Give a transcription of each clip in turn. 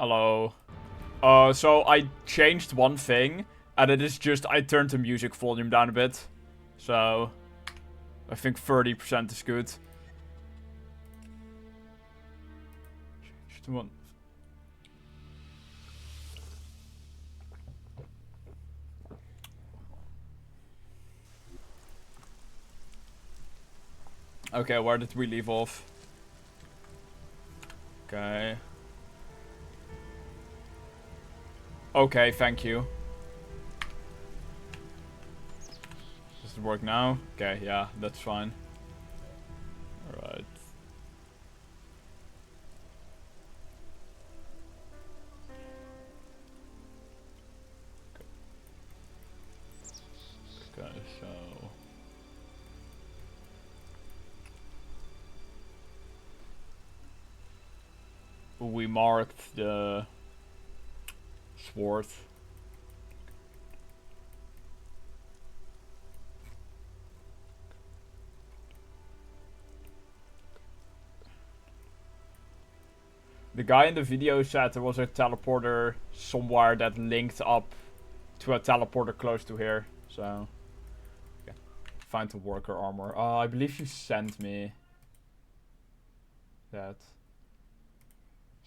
Hello. So I changed one thing, and it is just I turned the music volume down a bit. So I think 30% is good. Changed one. Okay, where did we leave off? Okay. Okay, thank you. Does it work now? Okay, yeah, that's fine. Alright. Okay, so... we marked the sword. The guy in the video said there was a teleporter somewhere that linked up to a teleporter close to here. So, okay. Find the worker armor. I believe you sent me that.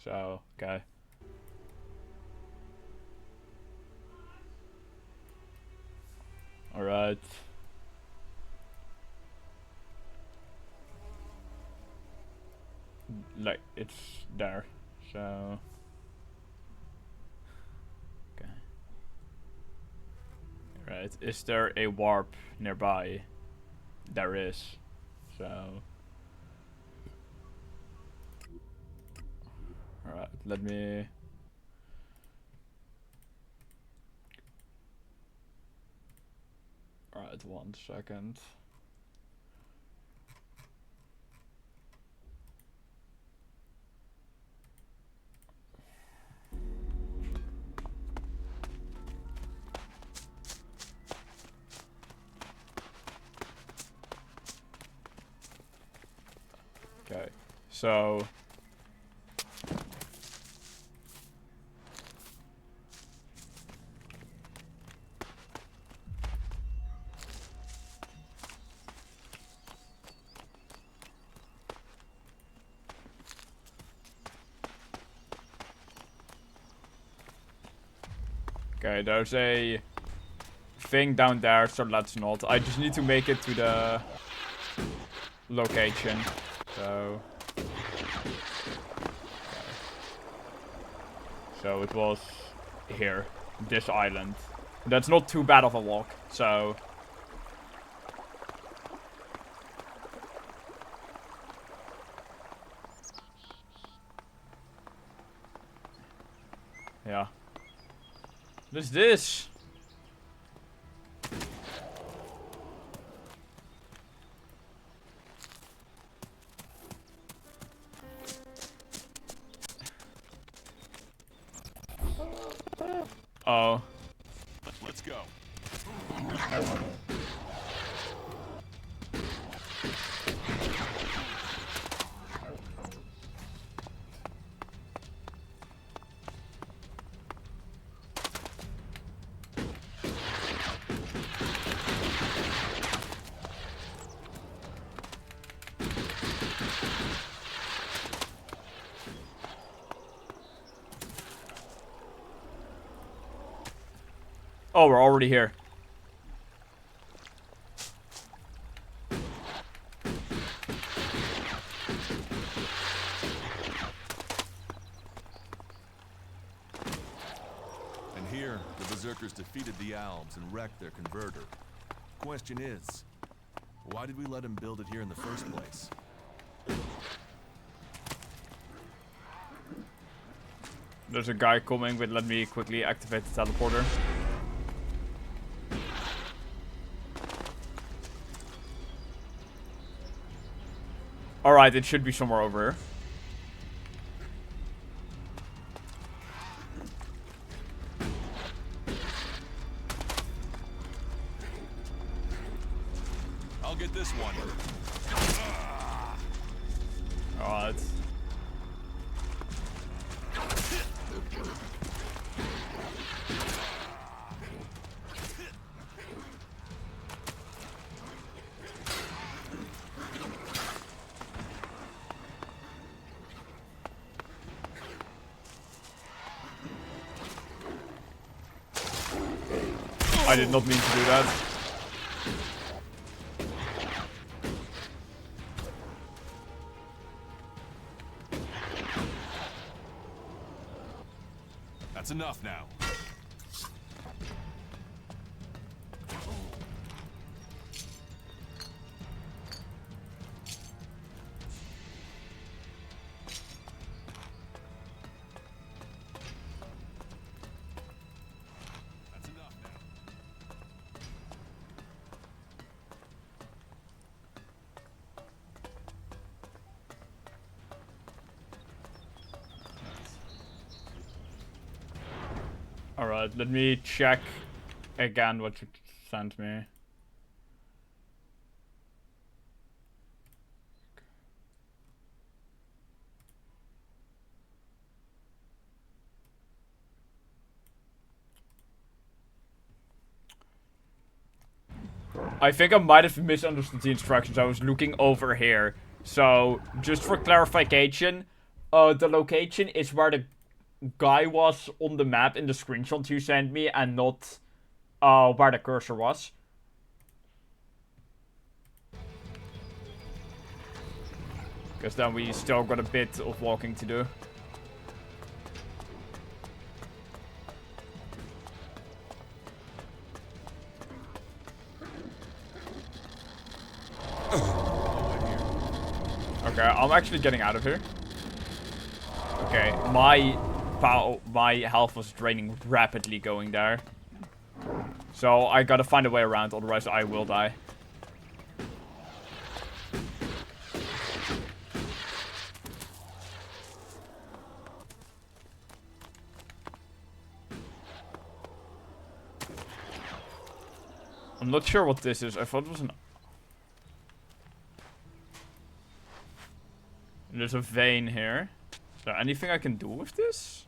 So, okay. Alright. Like, it's there. So... okay. Right. Is there a warp nearby? There is. So... alright, let me... alright, 1 second. Okay, so... okay, there's a thing down there, so let's not. I just need to make it to the location. So... okay. So it was here, this island. That's not too bad of a walk, so... yeah. What is this? Oh. Let's go. Oh, we're already here. And here, the Berserkers defeated the Alps and wrecked their converter. Question is, why did we let him build it here in the first place? There's a guy coming, but let me quickly activate the teleporter. Alright, it should be somewhere over here. I'll get this one. Alright. I did not mean to do that. That's enough now. That's enough now. Alright, let me check again what you sent me. I think I might have misunderstood the instructions. I was looking over here. So, just for clarification, the location is where the guy was on the map in the screenshot you sent me, and not where the cursor was. Because then we still got a bit of walking to do. Okay, I'm actually getting out of here. Okay, my health was draining rapidly going there. So I gotta find a way around, otherwise I will die. I'm not sure what this is. I thought it was an... There's a vein here. Is there anything I can do with this?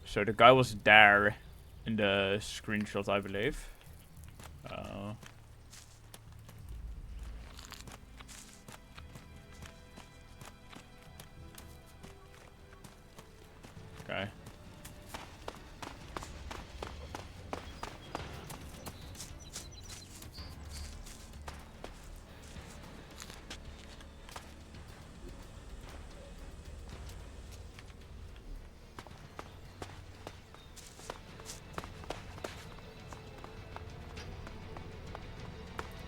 So the guy was there in the screenshot, I believe. Okay.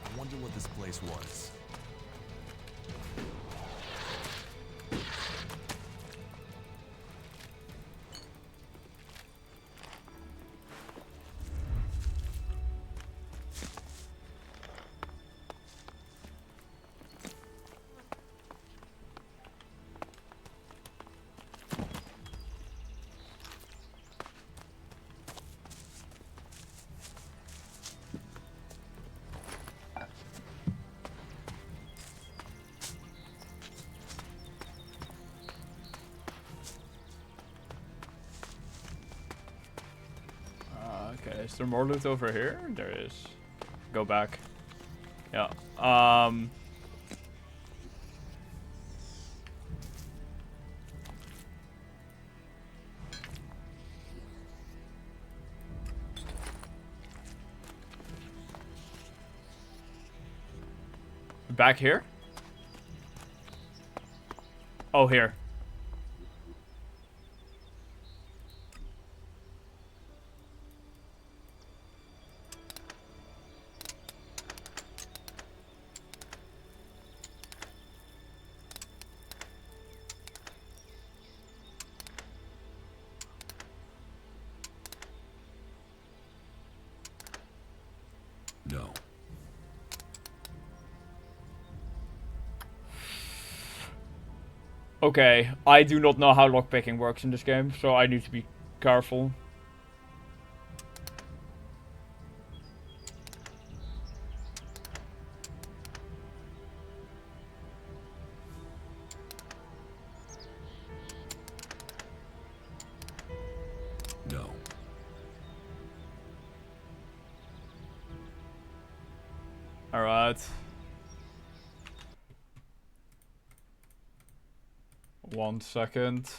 I wonder what this place was. Okay, is there more loot over here? There is. Go back. Yeah. Back here? Oh, here. No. Okay, I do not know how lockpicking works in this game, so I need to be careful. Alright. 1 second.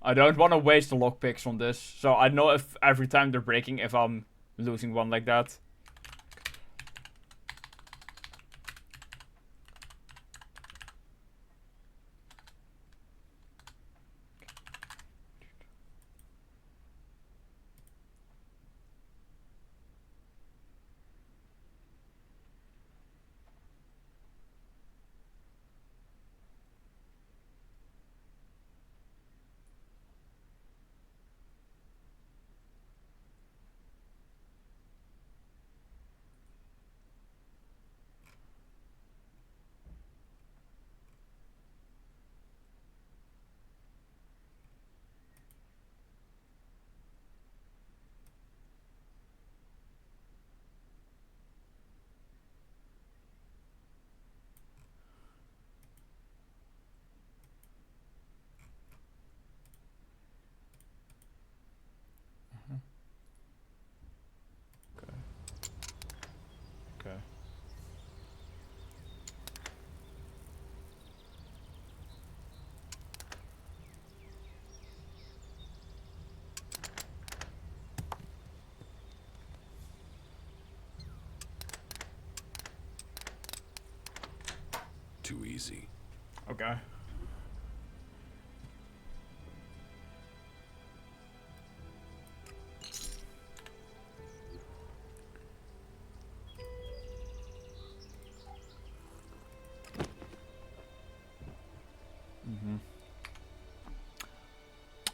I don't want to waste the lockpicks on this. So I know if every time they're breaking, if I'm losing one like that. Okay. Too easy. Okay.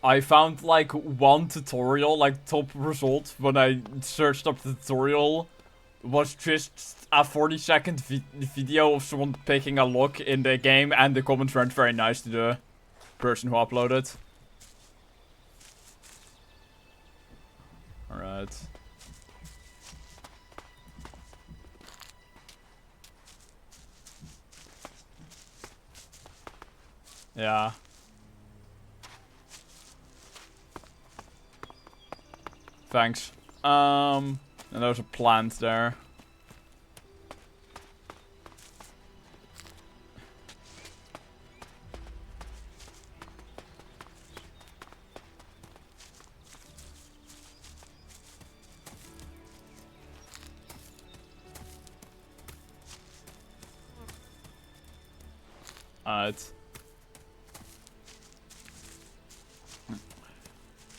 I found like one tutorial, like top result, when I searched up the tutorial, was just a 40-second video of someone picking a lock in the game, and the comments weren't very nice to the person who uploaded. Alright. Yeah. Thanks. And there's a plant there.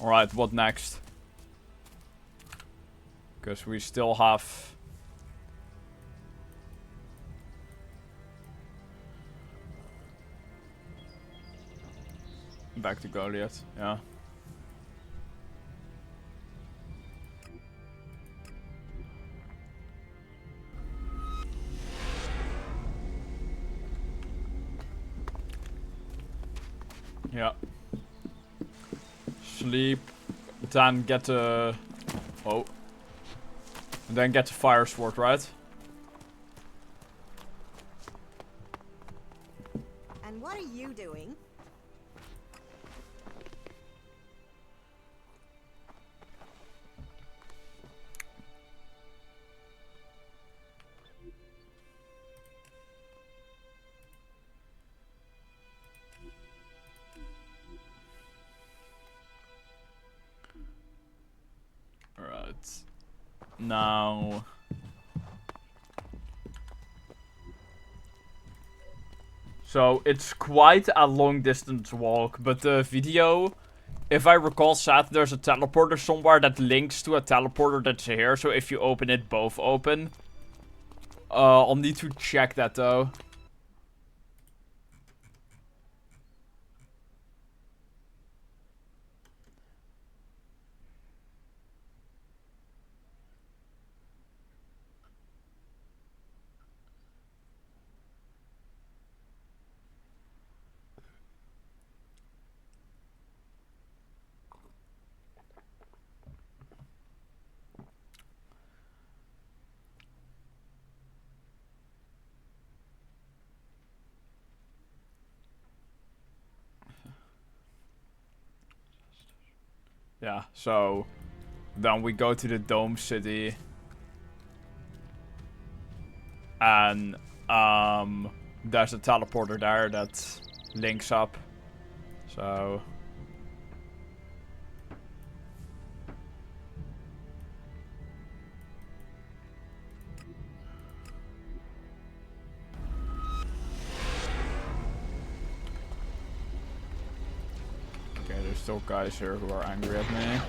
Alright, what next? Because we still have... Back to Goliath, yeah. Yeah. Sleep. Then get the... Oh. And then get the fire sword, right? And what are you doing? Alright. Now... So, it's quite a long distance walk, but the video, if I recall, said there's a teleporter somewhere that links to a teleporter that's here, so if you open it, both open. I'll need to check that though. Yeah, so then we go to the Dome City. And there's a teleporter there that links up. So okay, there's still guys here who are angry at me.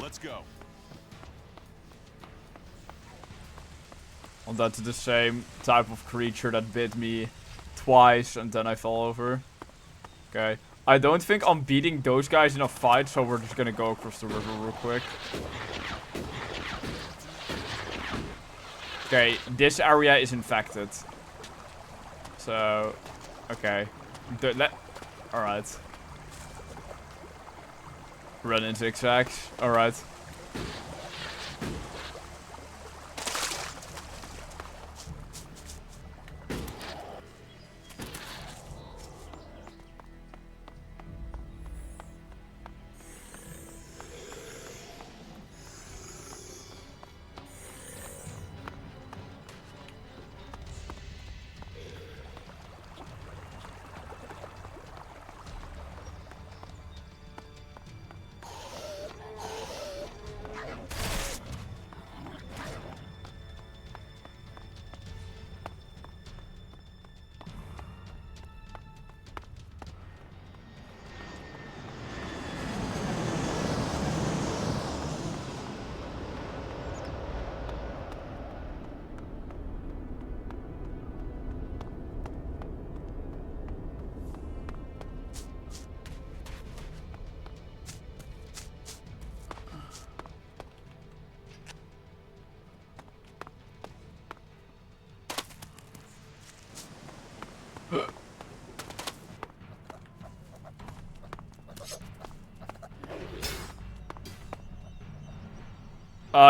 Let's go. Well, that's the same type of creature that bit me twice and then I fell over. Okay. I don't think I'm beating those guys in a fight, so we're just gonna go across the river real quick. Okay, this area is infected. So, okay. Alright. Run in zigzags. Alright.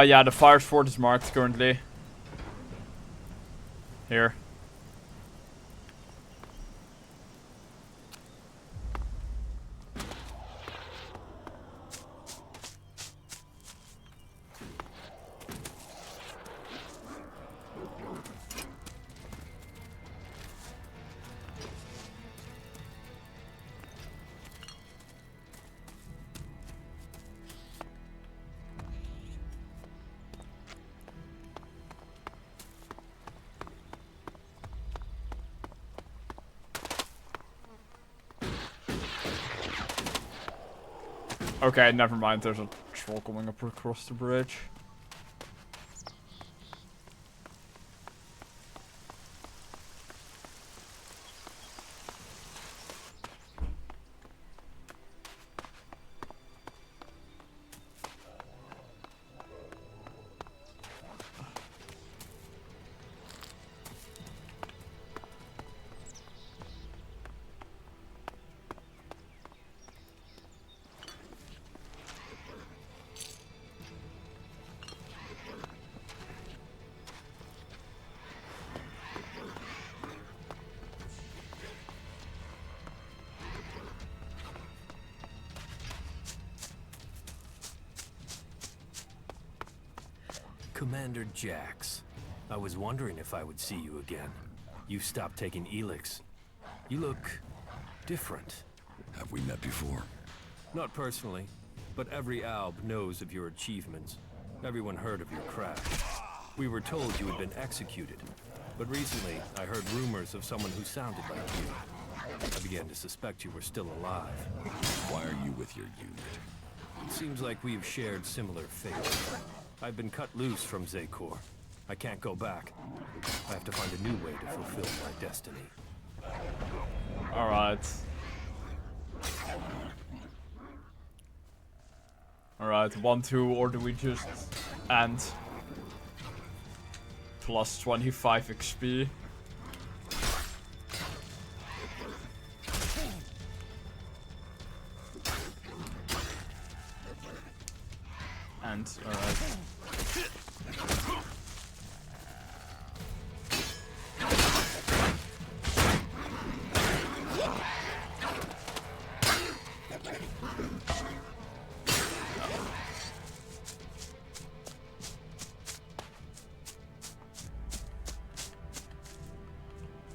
Yeah, the fire fort is marked currently. Here. Okay, never mind. There's a troll coming up across the bridge. Commander Jax, I was wondering if I would see you again. You stopped taking ELEX. You look different. Have we met before? Not personally, but every Alb knows of your achievements. Everyone heard of your crash. We were told you had been executed, but recently I heard rumors of someone who sounded like you. I began to suspect you were still alive. Why are you with your unit? It seems like we've shared similar fates. I've been cut loose from Zekor. I can't go back. I have to find a new way to fulfill my destiny. Alright. Alright, 1-2, or do we just end? Plus 25 XP. And, alright.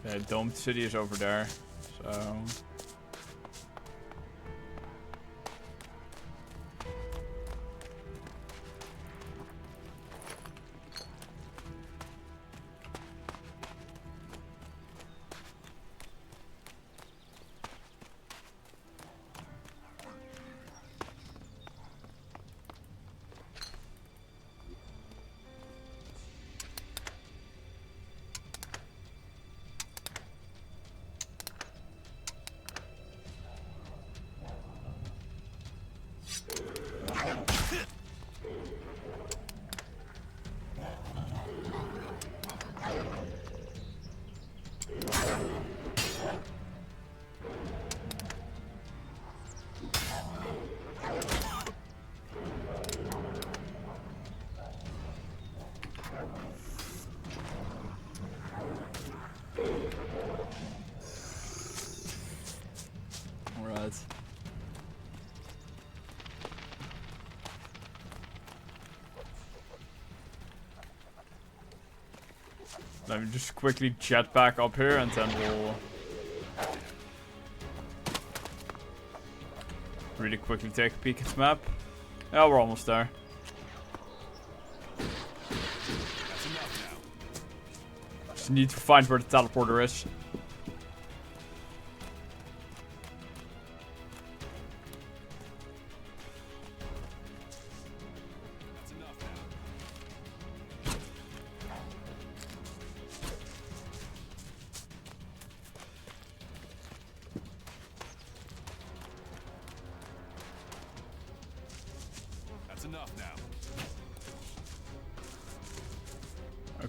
Okay, Domed City is over there, so... Alright. Let me just quickly jet back up here and then we'll really quickly take a peek at the map. Yeah, we're almost there. Just need to find where the teleporter is.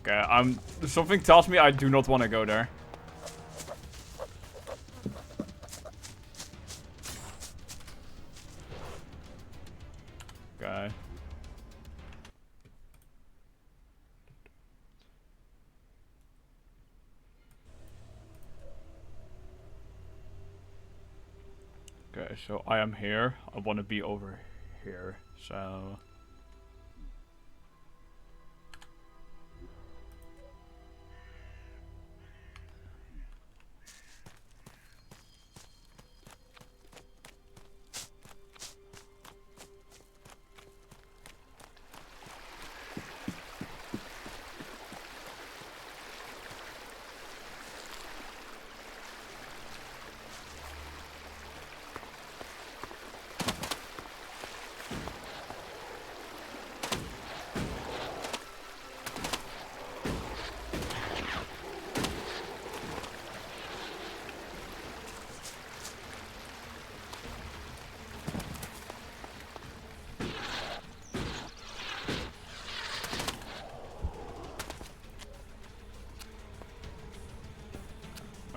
Okay, something tells me I do not want to go there. Okay. Okay, so I am here. I want to be over here, so...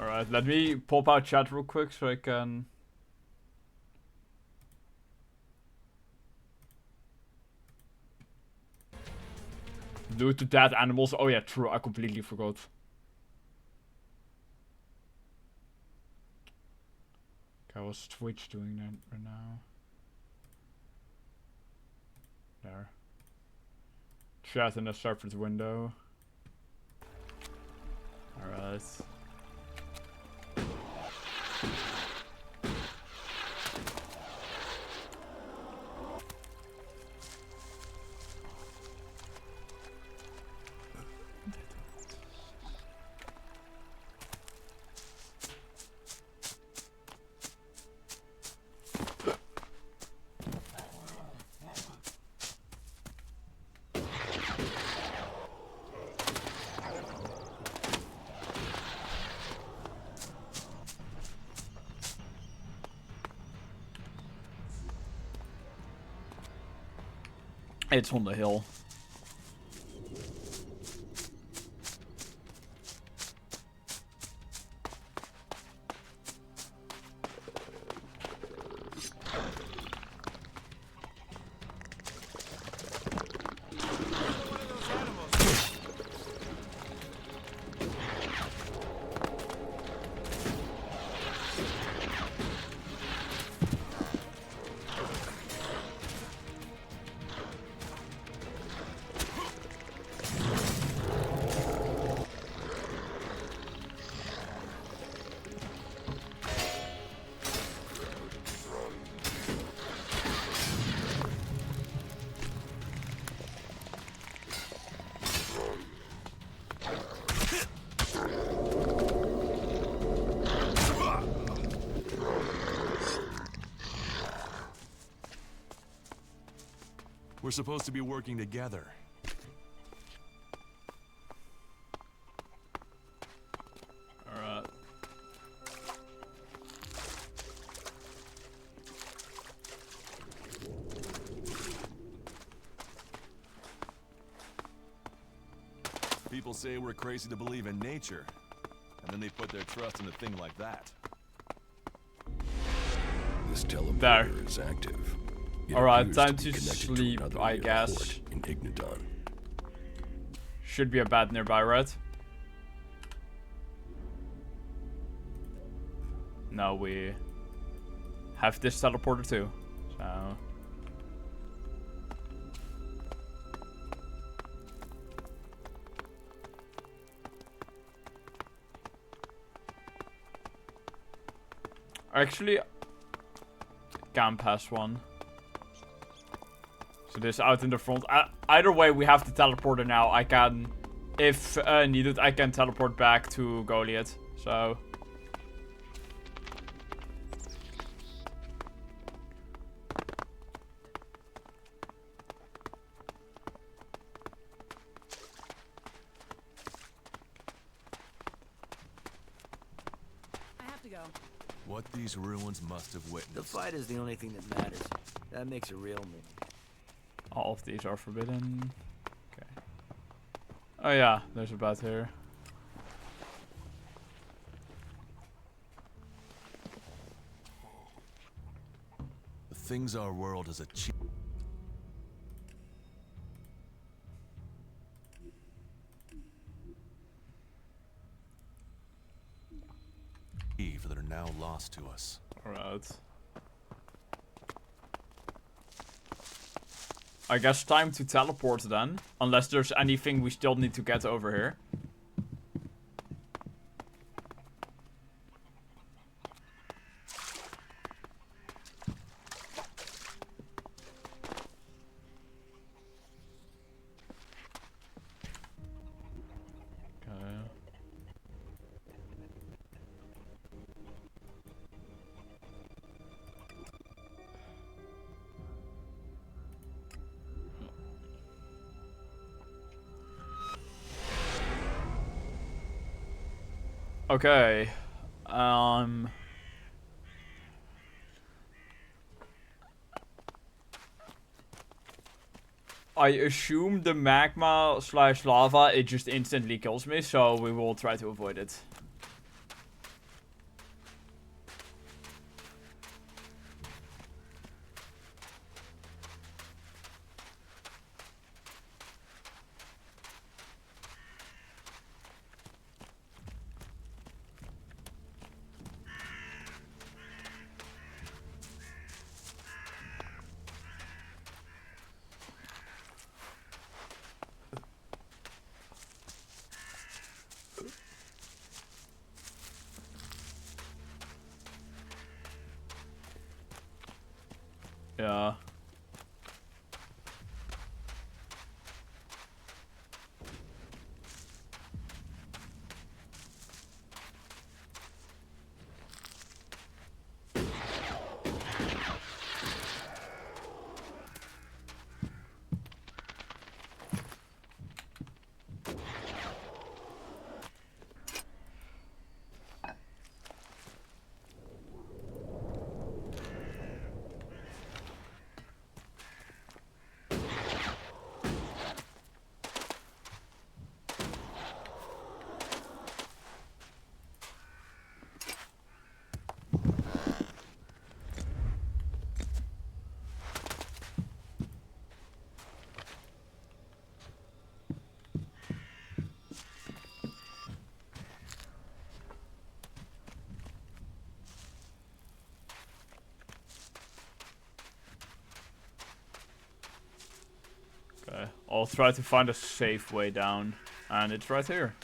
Alright, let me pop out chat real quick so I can... Loot the dead animals. Oh yeah, true, I completely forgot. Okay, what's Twitch doing that right now? There. Chat in the surface window. Alright. It's on the hill. We're supposed to be working together. Alright. People say we're crazy to believe in nature, and then they put their trust in a thing like that. This teleporter There. is active. It Alright, appears time be to connected sleep, another I real guess. port in Igniton. Should be a bed nearby, right? No, we have this teleporter too. So actually camp has one. So this out in the front. Either way, we have the teleporter now. I can, if needed, I can teleport back to Goliath. So I have to go. What these ruins must have The witnessed. fight is the only thing that matters. That makes a real me. all of these are forbidden. Okay. Oh yeah, there's a bed here. The things our world has achieved that are now lost to us. Alright. I guess time to teleport then. Unless there's anything we still need to get over here. Okay. Okay. I assume the magma slash lava, it just instantly kills me, so we will try to avoid it. Yeah. I'll try to find a safe way down. And it's right here.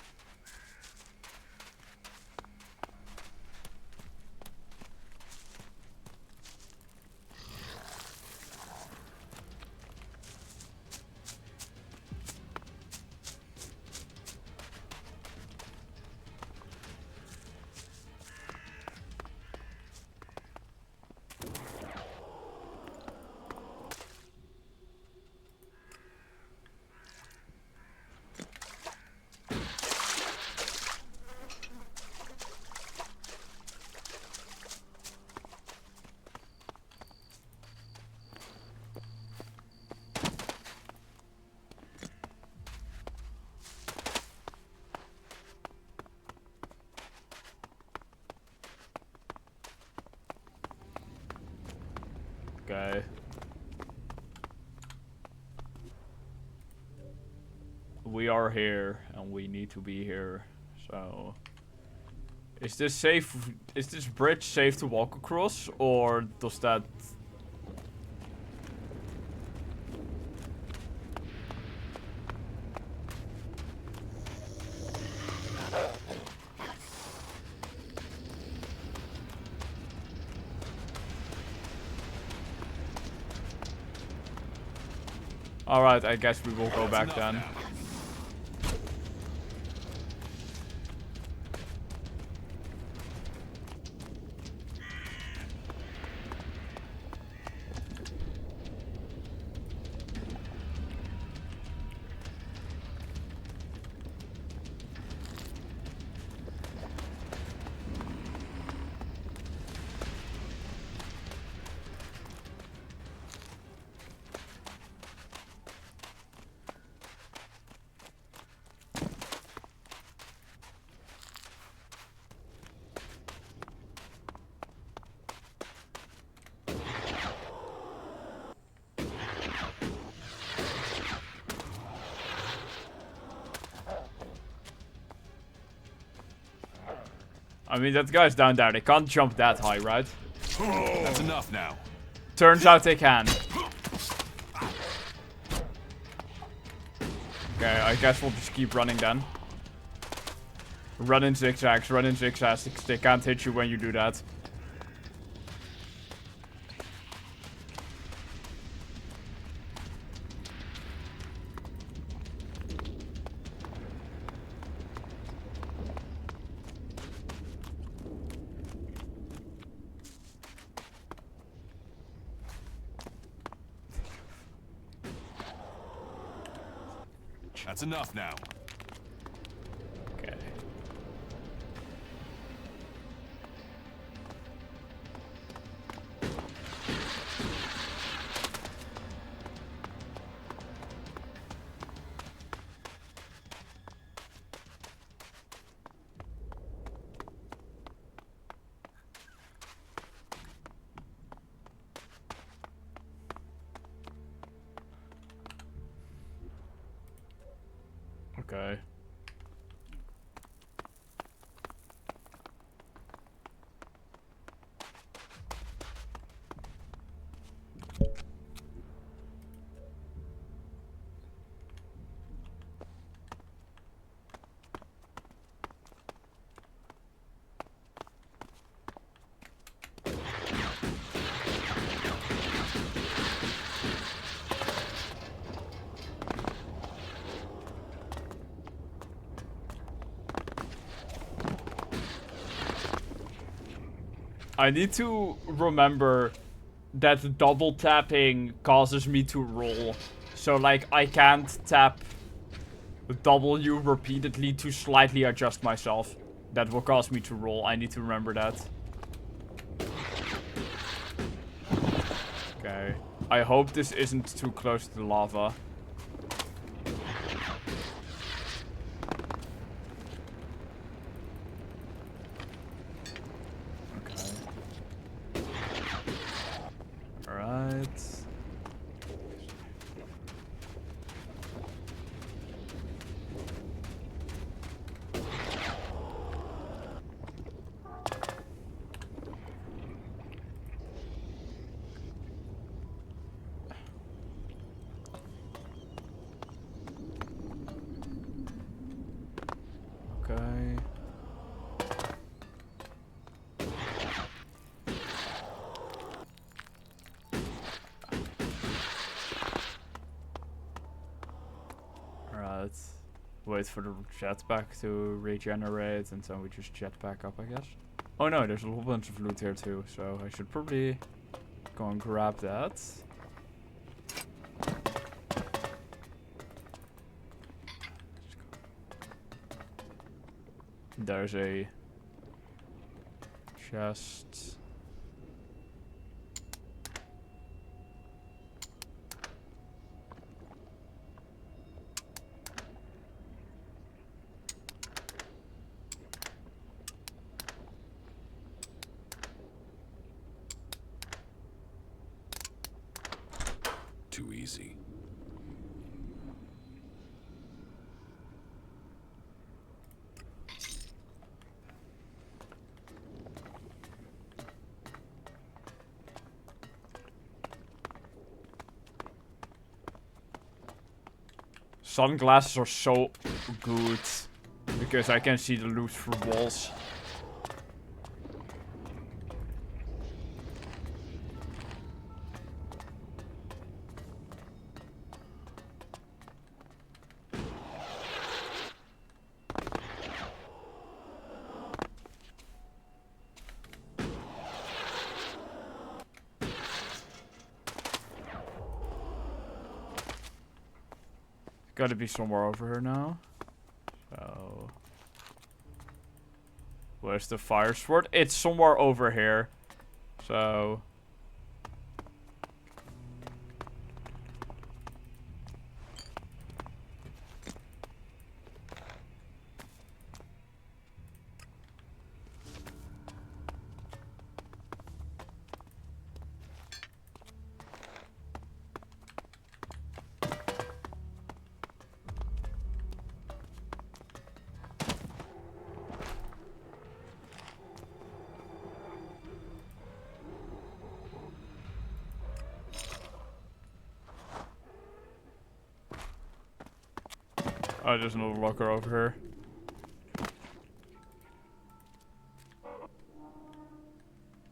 Okay. We are here, and we need to be here. So, is this safe? Is this bridge safe to walk across, or does that? Alright, I guess we will go back then. I mean, that guy's down there. They can't jump that high, right? That's enough now. Turns out they can. Okay, I guess we'll just keep running then. Run in zigzags, run in zigzags. They can't hit you when you do that. That's enough now. Okay. Okay. I need to remember that double tapping causes me to roll. So, like, I can't tap W repeatedly to slightly adjust myself. That will cause me to roll. I need to remember that. Okay. I hope this isn't too close to the lava. Wait for the jetpack to regenerate, and then we just jet back up, I guess. Oh no, there's a whole bunch of loot here too, so I should probably go and grab that. There's a chest. Too easy. Sunglasses are so good because I can see the loot through walls. Gotta be somewhere over here now. So, where's the fire sword? It's somewhere over here. So, oh, there's another locker over here.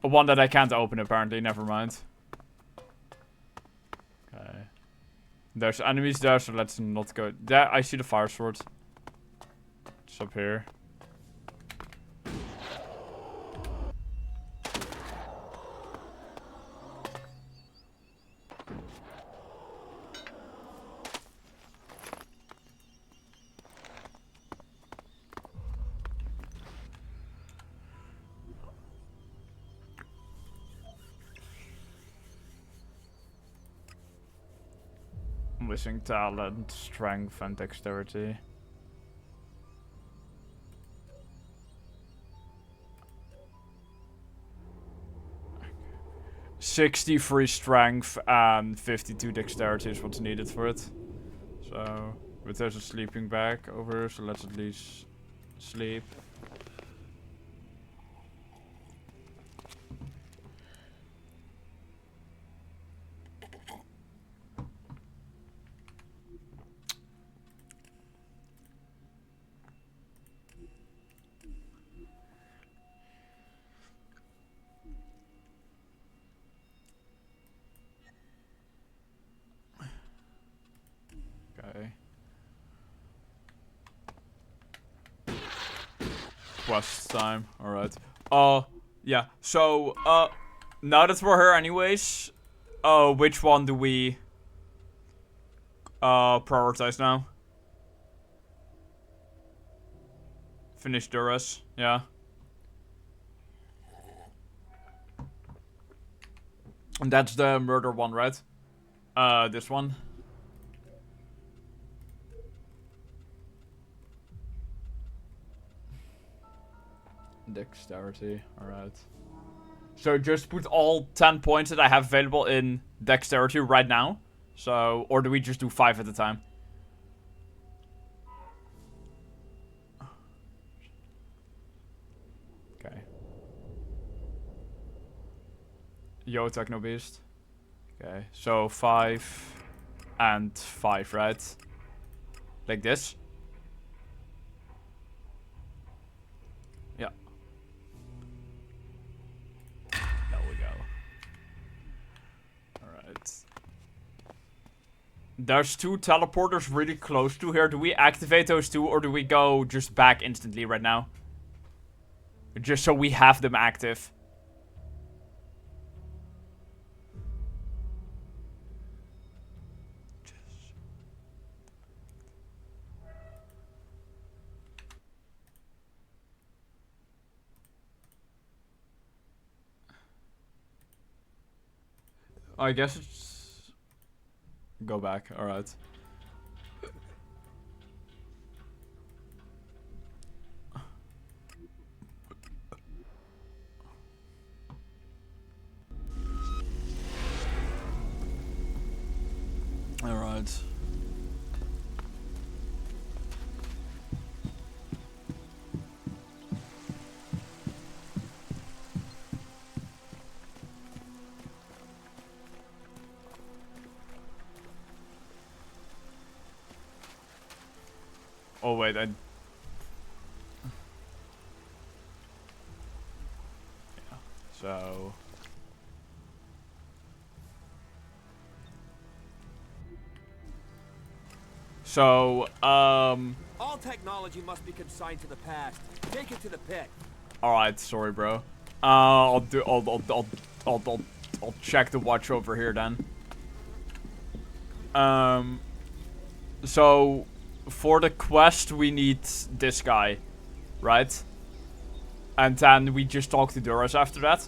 One that I can't open apparently, never mind. Okay. There's enemies there, so let's not go. There, I see the fire sword. It's up here. Missing talent, strength, and dexterity. .63 strength and 52 dexterity is what's needed for it. So, but there's a sleeping bag over here, so let's at least sleep. Okay. Quest time. Alright. Yeah. So, now that we're here anyways, which one do we, prioritize now? Finish Duras. Yeah. And that's the murder one, right? This one. Dexterity, alright. So just put all 10 points that I have available in dexterity right now. So, or do we just do 5 at a time? Okay. Yo, Techno Beast. Okay, so 5 and 5, right? Like this? Yeah. There we go. Alright. There's 2 teleporters really close to here. Do we activate those 2 or do we go just back instantly right now? Just so we have them active. I guess it's... Go back, alright. Alright. Oh wait, I... Yeah, so... All technology must be consigned to the past. Take it to the pit. Alright, sorry bro. I'll check the watch over here then. So... For the quest, we need this guy, right? And then we just talk to Duras after that.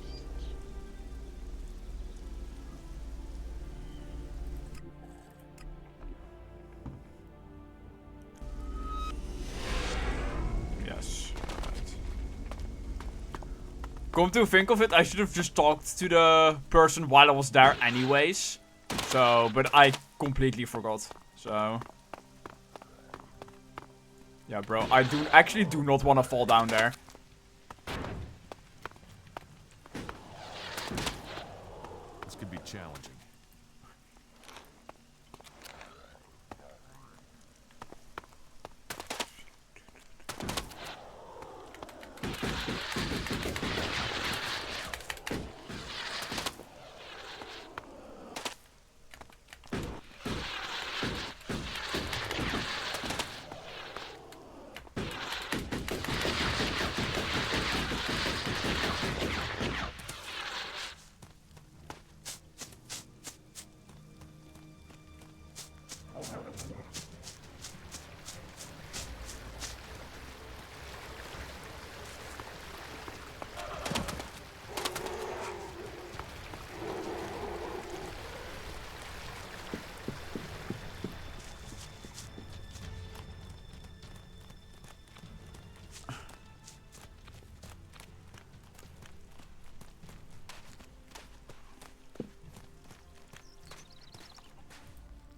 Yes. Right. Come to think of it, I should have just talked to the person while I was there anyways. So, but I completely forgot. So... Yeah, bro, I actually do not want to fall down there. This could be challenging.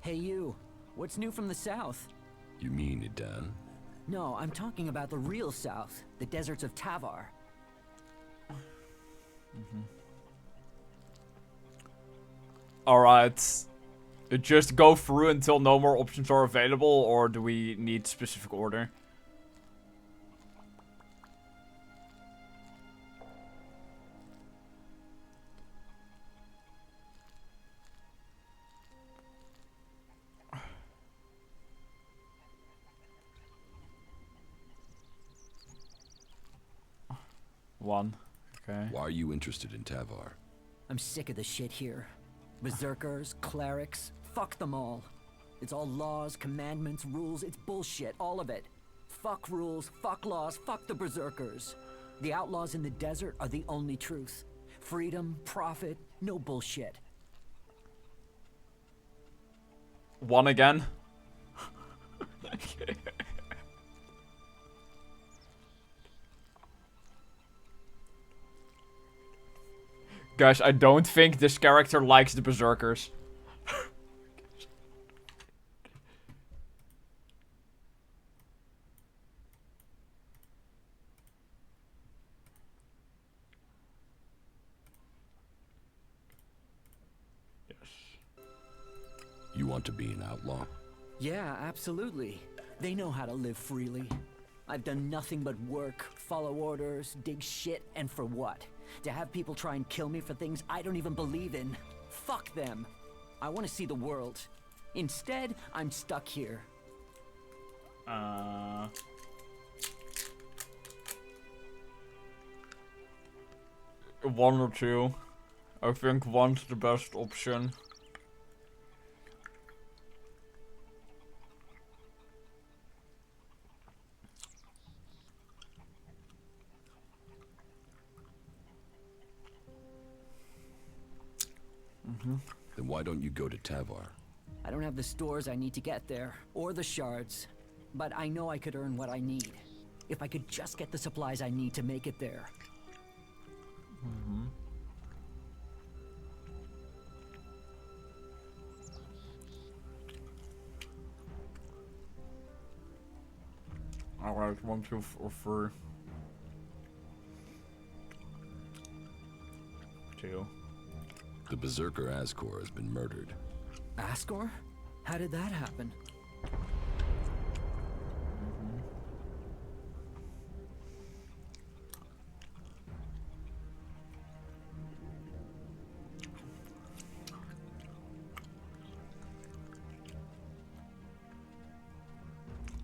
Hey you, what's new from the south? You mean Idan? No, I'm talking about the real south, the deserts of Tavar. Alright. Just go through until no more options are available, or do we need specific order? One. Okay. Why are you interested in Tavar? I'm sick of the shit here. Berserkers, clerics, fuck them all. It's all laws, commandments, rules, it's bullshit, all of it. Fuck rules, fuck laws, fuck the berserkers. The outlaws in the desert are the only truth. Freedom, profit, no bullshit. One again. Okay. Guys, I don't think this character likes the berserkers. You want to be an outlaw? Yeah, absolutely. They know how to live freely. I've done nothing but work, follow orders, dig shit, and for what? To have people try and kill me for things I don't even believe in. Fuck them. I want to see the world. Instead, I'm stuck here. One or two. I think one's the best option. Then why don't you go to Tavar? I don't have the stores I need to get there, or the shards. But I know I could earn what I need. If I could just get the supplies I need to make it there. Alright, 1, 2, or 3. 2. The Berserker Ascor has been murdered. Ascor? How did that happen?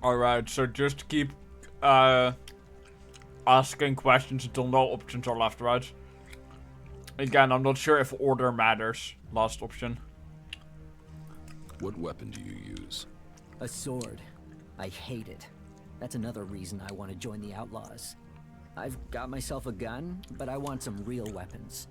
Alright, so just keep asking questions until no options are left, right? Again, I'm not sure if order matters. Last option. What weapon do you use? A sword. I hate it. That's another reason I want to join the Outlaws. I've got myself a gun, but I want some real weapons.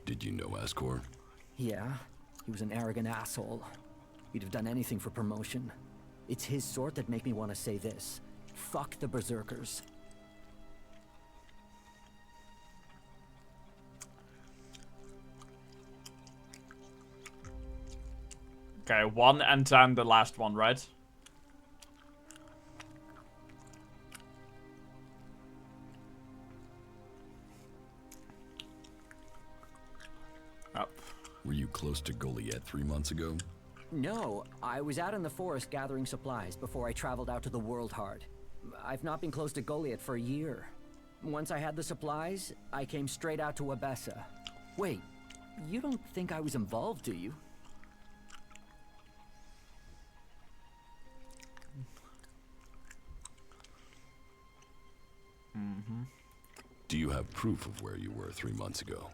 Did you know Ascor? Yeah, he was an arrogant asshole. He'd have done anything for promotion. It's his sort that make me want to say this. Fuck the Berserkers. Okay, 1 and 10, the last one, right? Up. Were you close to Goliath 3 months ago? No, I was out in the forest gathering supplies before I traveled out to the World Heart. I've not been close to Goliath for a year. Once I had the supplies, I came straight out to Wabessa. Wait, you don't think I was involved, do you? Do you have proof of where you were 3 months ago?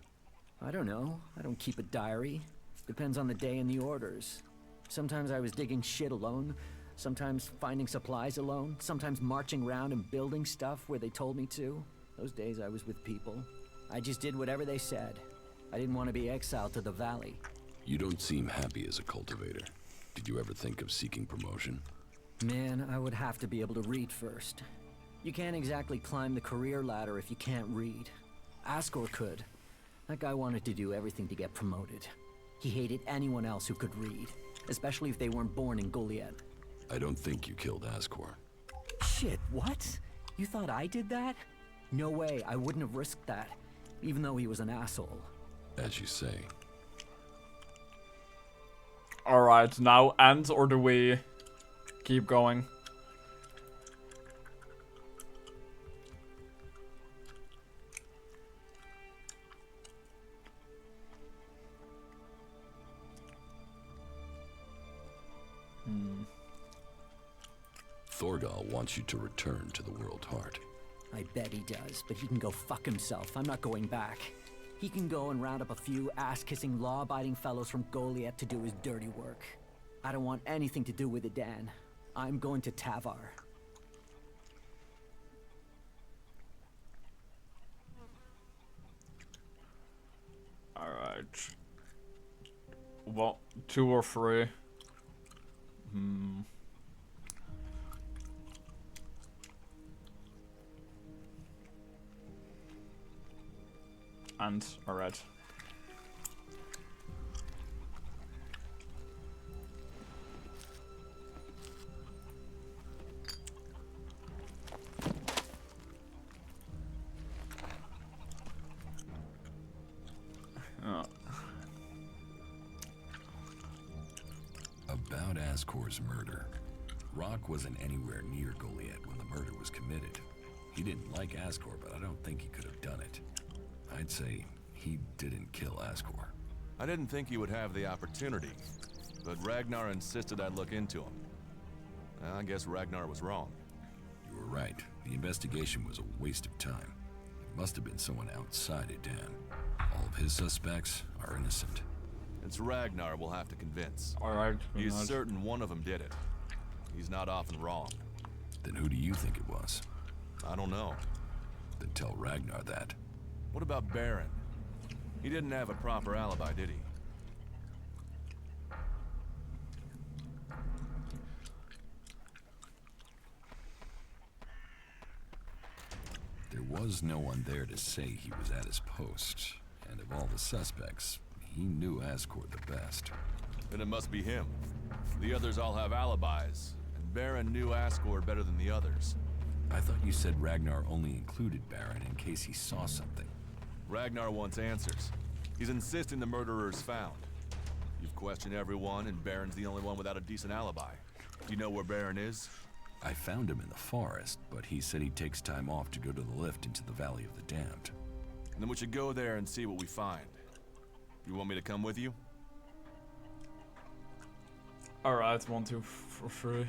I don't know. I don't keep a diary. Depends on the day and the orders. Sometimes I was digging shit alone, sometimes finding supplies alone, sometimes marching around and building stuff where they told me to. Those days I was with people. I just did whatever they said. I didn't want to be exiled to the valley. You don't seem happy as a cultivator. Did you ever think of seeking promotion? Man, I would have to be able to read first. You can't exactly climb the career ladder if you can't read. Ascor could. That guy wanted to do everything to get promoted. He hated anyone else who could read, especially if they weren't born in Goliath. I don't think you killed Ascor. Shit, what? You thought I did that? No way, I wouldn't have risked that, even though he was an asshole. As you say. Alright, now end, or do we keep going? Thorgal wants you to return to the World Heart. I bet he does, but he can go fuck himself. I'm not going back. He can go and round up a few ass-kissing, law-abiding fellows from Goliath to do his dirty work. I don't want anything to do with it, Dan. I'm going to Tavar. Alright. Well, 2 or 3. And, alright. Ascor's murder. Rock wasn't anywhere near Goliath when the murder was committed. He didn't like Ascor, but I don't think he could have done it. I'd say he didn't kill Ascor. I didn't think he would have the opportunity, but Ragnar insisted I look into him. I guess Ragnar was wrong. You were right. The investigation was a waste of time. It must have been someone outside Edan. All of his suspects are innocent. It's Ragnar we'll have to convince. Alright. He's certain one of them did it. He's not often wrong. Then who do you think it was? I don't know. Then tell Ragnar that. What about Baron? He didn't have a proper alibi, did he? There was no one there to say he was at his post. And of all the suspects, he knew Ascor the best. Then it must be him. The others all have alibis, and Baron knew Ascor better than the others. I thought you said Ragnar only included Baron in case he saw something. Ragnar wants answers. He's insisting the murderer is found. You've questioned everyone, and Baron's the only one without a decent alibi. Do you know where Baron is? I found him in the forest, but he said he takes time off to go to the lift into the Valley of the Damned. Then we should go there and see what we find. You want me to come with you? Alright, 1, 2, 3.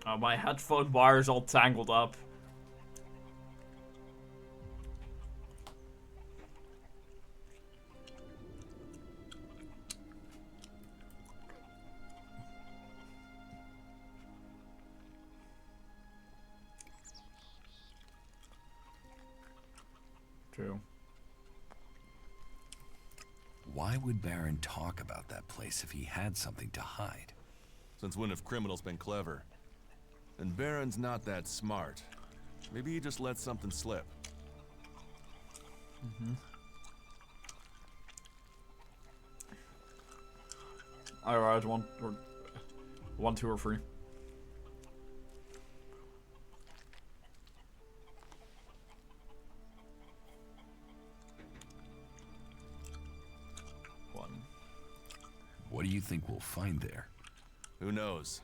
Oh, my headphone wire is all tangled up. True. Why would Baron talk about that place if he had something to hide? Since when have criminals been clever? And Baron's not that smart. Maybe he just let something slip. Alright, 1, 2, or 3. What do you think we'll find there? Who knows?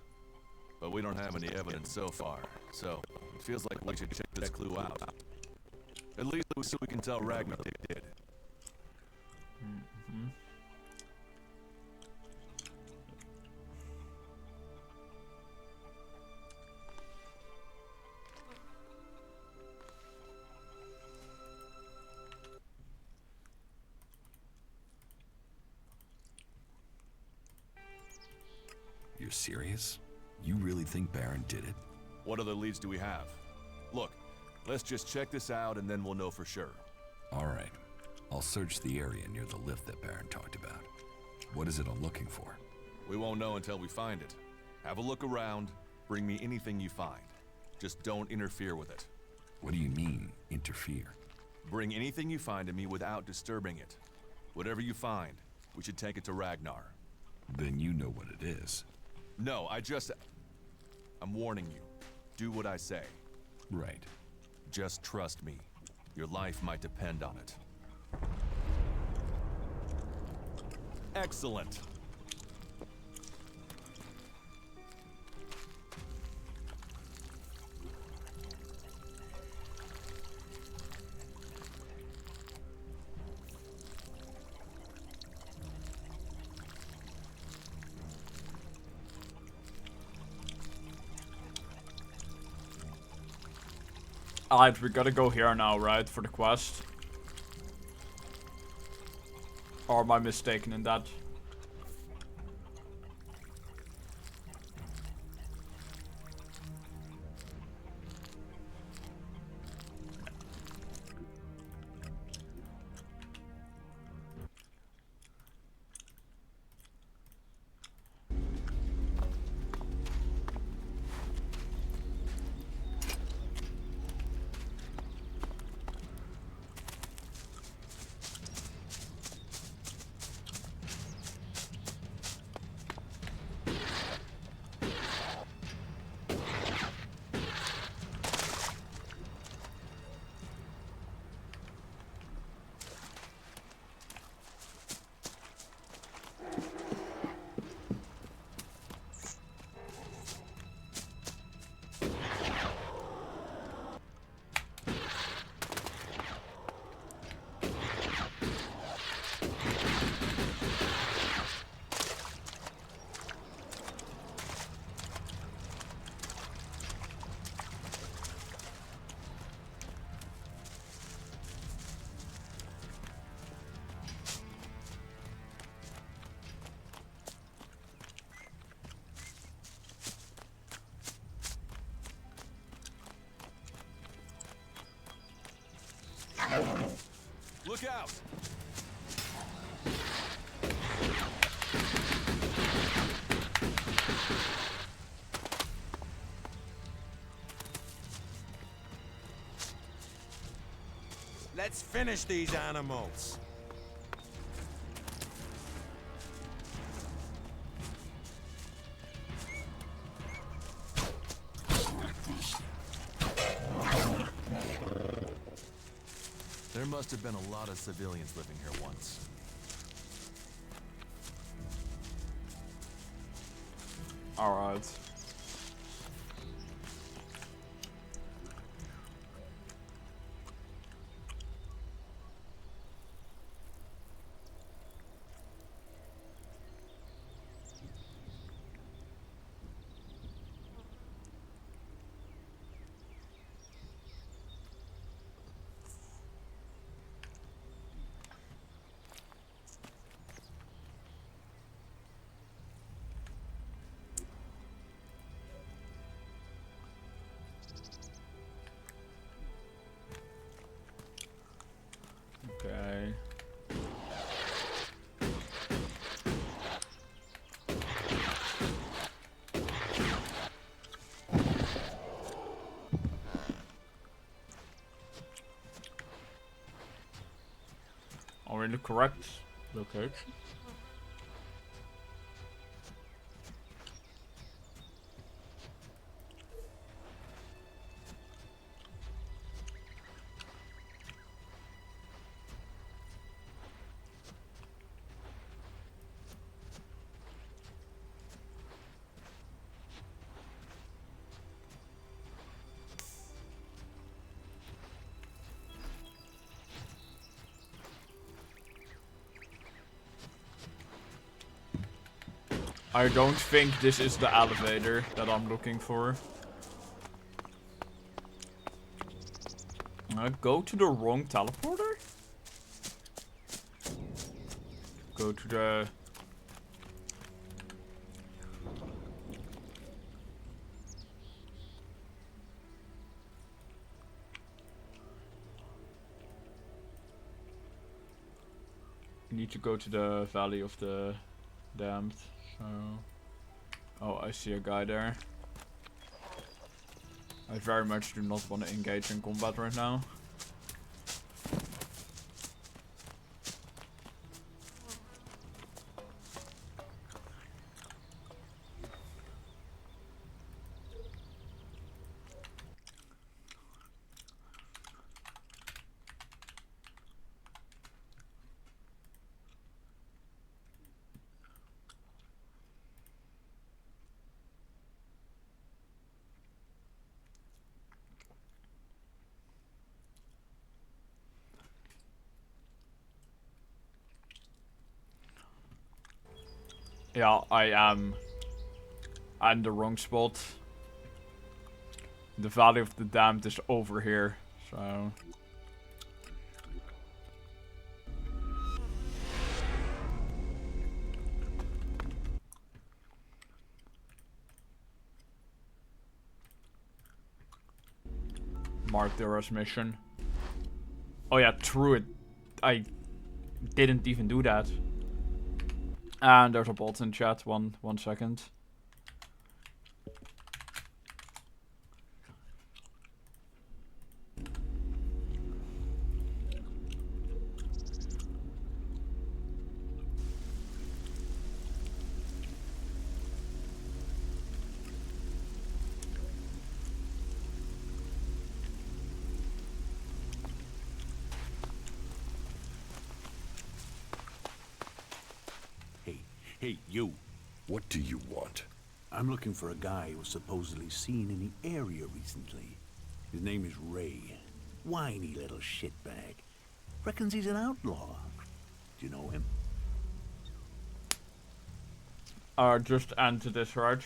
But we don't have any evidence so far, so it feels like we should check this clue out. At least so we can tell Ragnar they did. You're serious? You really think Baron did it? What other leads do we have? Look, let's just check this out and then we'll know for sure. All right. I'll search the area near the lift that Baron talked about. What is it I'm looking for? We won't know until we find it. Have a look around, bring me anything you find. Just don't interfere with it. What do you mean, interfere? Bring anything you find to me without disturbing it. Whatever you find, we should take it to Ragnar. Then you know what it is. No, I'm warning you. Do what I say. Right. Just trust me. Your life might depend on it. Excellent. Alright, we gotta go here now, right? For the quest. Or am I mistaken in that? Look out! Let's finish these animals. There must have been a lot of civilians living here once. Alright. Okay. Are we in the correct location? I don't think this is the elevator that I'm looking for. I go to the wrong teleporter? Go to the... Need to go to the Valley of the Damned. So... Oh, I see a guy there. I very much do not want to engage in combat right now. Yeah, I am in the wrong spot. The Valley of the Damned is over here, so... Mark Dura's mission. Oh yeah, true it. I didn't even do that. And there's a bot in chat. One second. Hey, you. What do you want? I'm looking for a guy who was supposedly seen in the area recently. His name is Ray. Whiny little shitbag. Reckons he's an outlaw. Do you know him? Just enter this, right?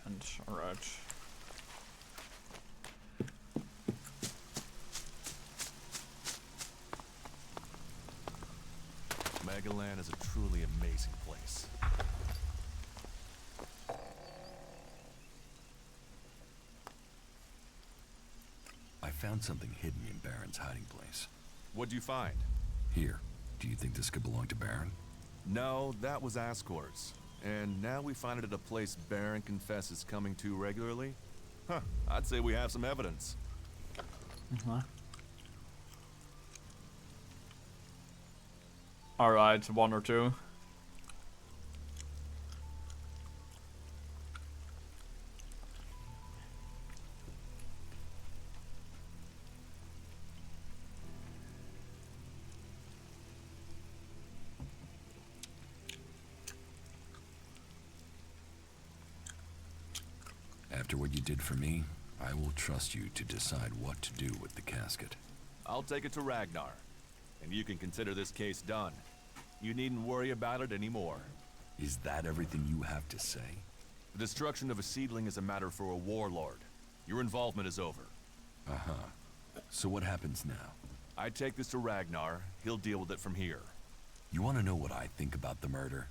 And alright. Megaland is a truly amazing place. I found something hidden in Baron's hiding place. What'd you find? Here. Do you think this could belong to Baron? No, that was Ascor's. And now we find it at a place Baron confesses coming to regularly? Huh, I'd say we have some evidence. Alright, one or two. After what you did for me, I will trust you to decide what to do with the casket. I'll take it to Ragnar. And you can consider this case done. You needn't worry about it anymore. Is that everything you have to say? The destruction of a seedling is a matter for a warlord. Your involvement is over. Uh-huh. So what happens now? I take this to Ragnar. He'll deal with it from here. You want to know what I think about the murder?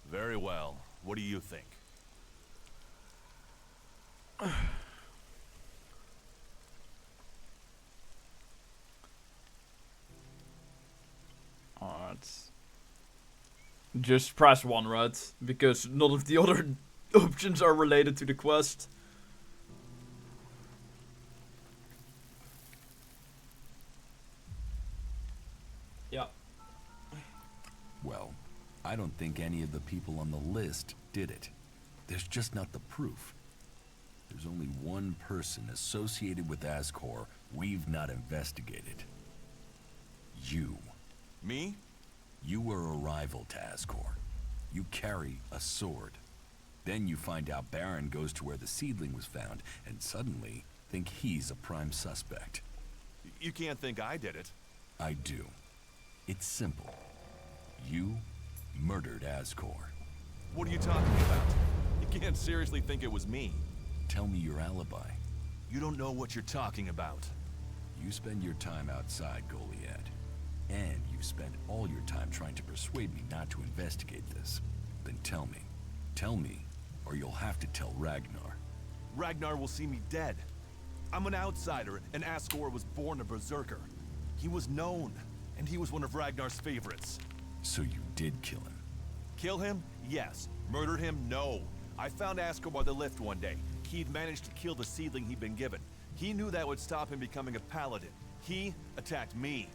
Very well. What do you think? Alright. Just press 1, right? Because none of the other options are related to the quest. Yeah. Well, I don't think any of the people on the list did it. There's just not the proof. There's only one person associated with Ascor we've not investigated. You. Me? You were a rival to Ascor. You carry a sword. Then you find out Baron goes to where the seedling was found, and suddenly think he's a prime suspect. You can't think I did it. I do. It's simple. You murdered Ascor. What are you talking about? You can't seriously think it was me. Tell me your alibi. You don't know what you're talking about. You spend your time outside, Goliad. And you've spent all your time trying to persuade me not to investigate this. Then tell me. Tell me, or you'll have to tell Ragnar. Ragnar will see me dead. I'm an outsider, and Ascor was born a berserker. He was known, and he was one of Ragnar's favorites. So you did kill him? Kill him? Yes. Murder him? No. I found Ascor by the lift one day. He'd managed to kill the seedling he'd been given. He knew that would stop him becoming a paladin. He attacked me.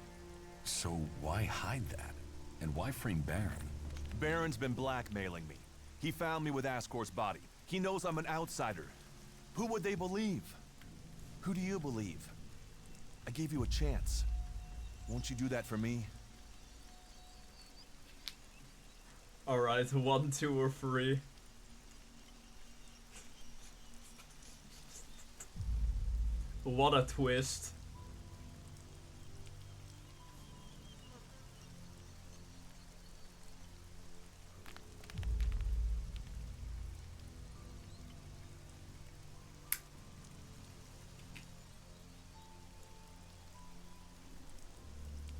So why hide that? And why frame Baron? Baron's been blackmailing me. He found me with Ascor's body. He knows I'm an outsider. Who would they believe? Who do you believe? I gave you a chance. Won't you do that for me? Alright, 1, 2, or 3. What a twist.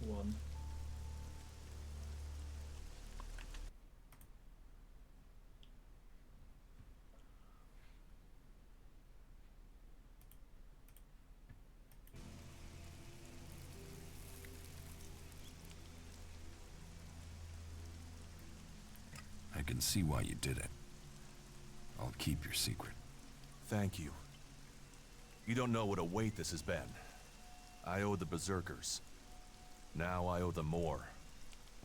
One. I can see why you did it. I'll keep your secret. Thank you. You don't know what a weight this has been. I owe the berserkers. Now I owe them more.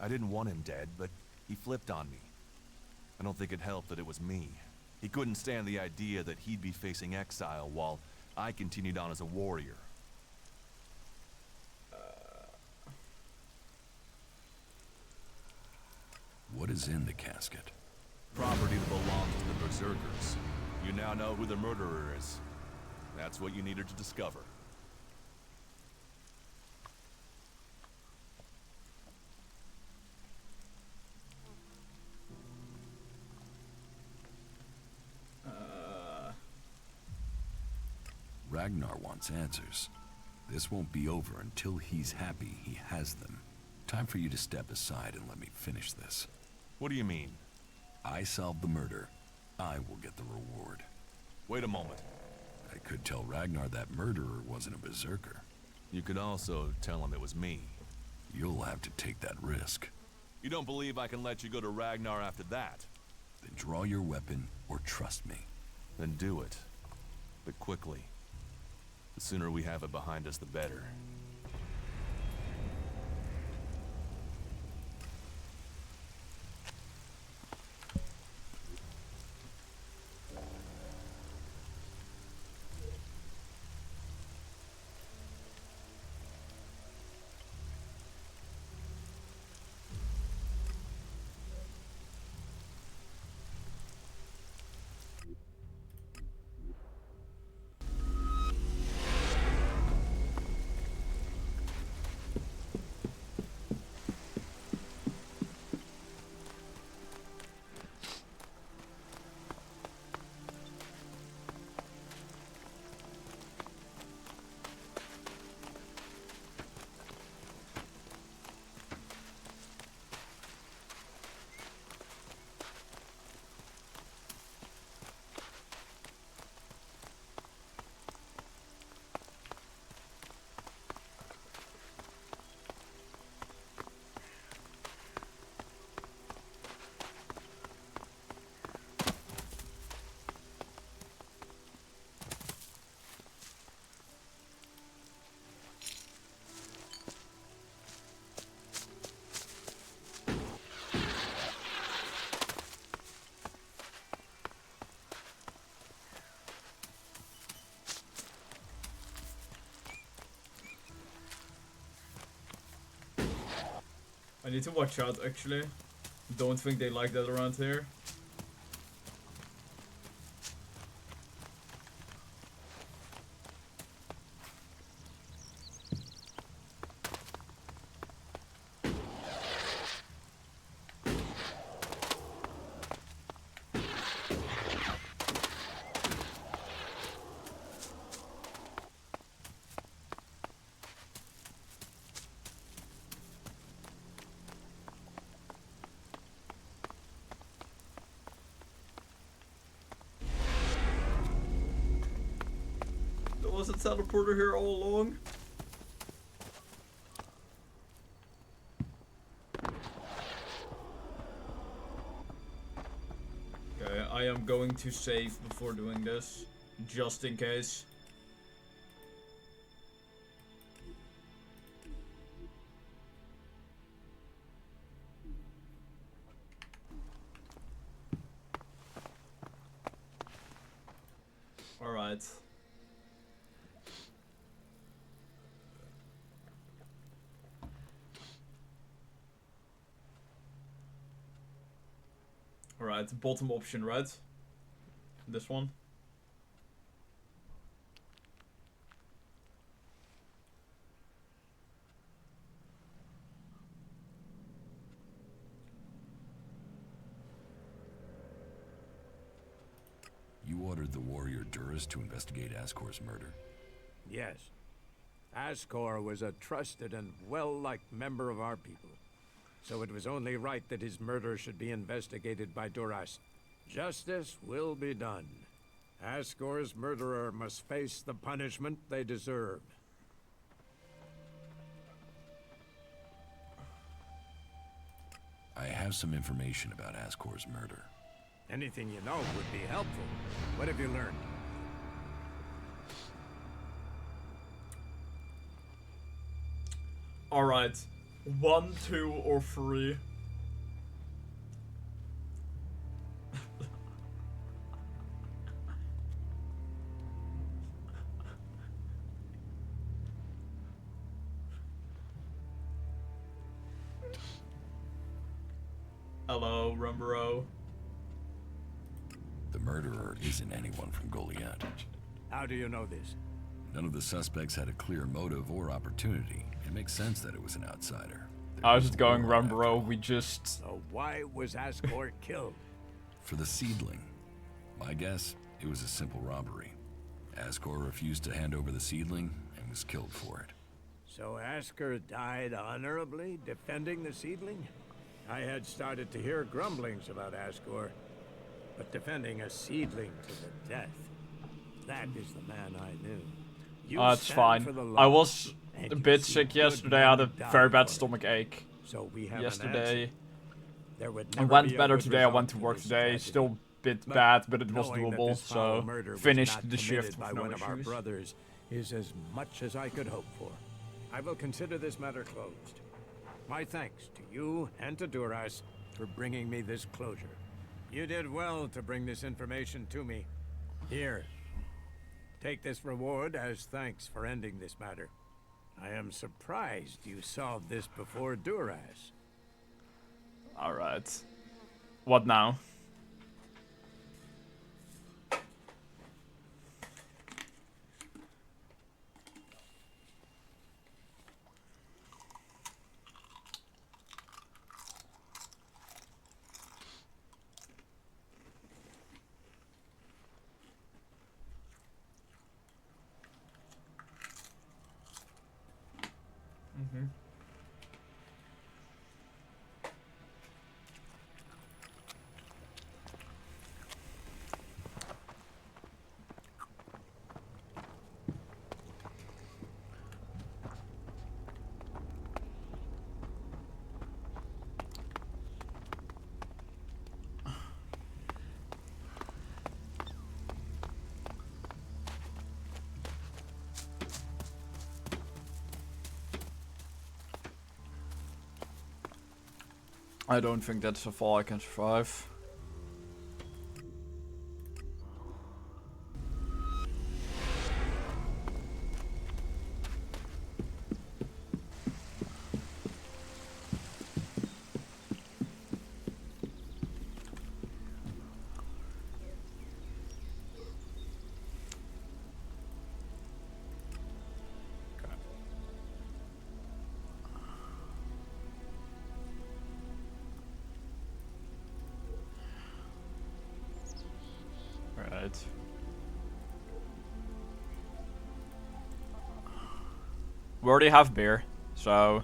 I didn't want him dead, but he flipped on me. I don't think it helped that it was me. He couldn't stand the idea that he'd be facing exile while I continued on as a warrior. What is in the casket? Property that belongs to the berserkers. You now know who the murderer is. That's what you needed to discover. Ragnar wants answers. This won't be over until he's happy he has them. Time for you to step aside and let me finish this. What do you mean? I solved the murder. I will get the reward. Wait a moment. I could tell Ragnar that murderer wasn't a berserker. You could also tell him it was me. You'll have to take that risk. You don't believe I can let you go to Ragnar after that? Then draw your weapon or trust me. Then do it. But quickly. The sooner we have it behind us, the better. I need to watch out, actually. Don't think they like that around here. Was a teleporter here all along? Okay, I am going to save before doing this, just in case. Alright. Alright, bottom option, right? This one. You ordered the warrior Duras to investigate Ascor's murder? Yes. Ascor was a trusted and well-liked member of our people. So it was only right that his murder should be investigated by Duras. Justice will be done. Ascor's murderer must face the punishment they deserve. I have some information about Ascor's murder. Anything you know would be helpful. What have you learned? Alright. 1, 2, or 3. Hello, Rumbro. The murderer isn't anyone from Goliath. How do you know this? None of the suspects had a clear motive or opportunity. It makes sense that it was an outsider. I was just going, Rumbro, we just... So why was Ascor killed? For the seedling. My guess, it was a simple robbery. Ascor refused to hand over the seedling and was killed for it. So Asker died honorably, defending the seedling? I had started to hear grumblings about Askor, but defending a seedling to the death, that is the man I knew. You It's stand fine. for the I law, was and a you bit see sick good yesterday. I had a men die very bad for it. stomach ache So we have an yesterday. answer. There would It never went be a better good today. I went result to work this today. tragedy. Still a bit But bad, but it was knowing that doable. this foul So murder was finished not the shift committed by with no one of our issues. brothers is as much as I could hope for. I will consider this matter closed. My thanks to you and to Duras for bringing me this closure. You did well to bring this information to me. Here, take this reward as thanks for ending this matter. I am surprised you solved this before Duras. Alright. What now? I don't think that's a fall I can survive. Right. We already have beer, so...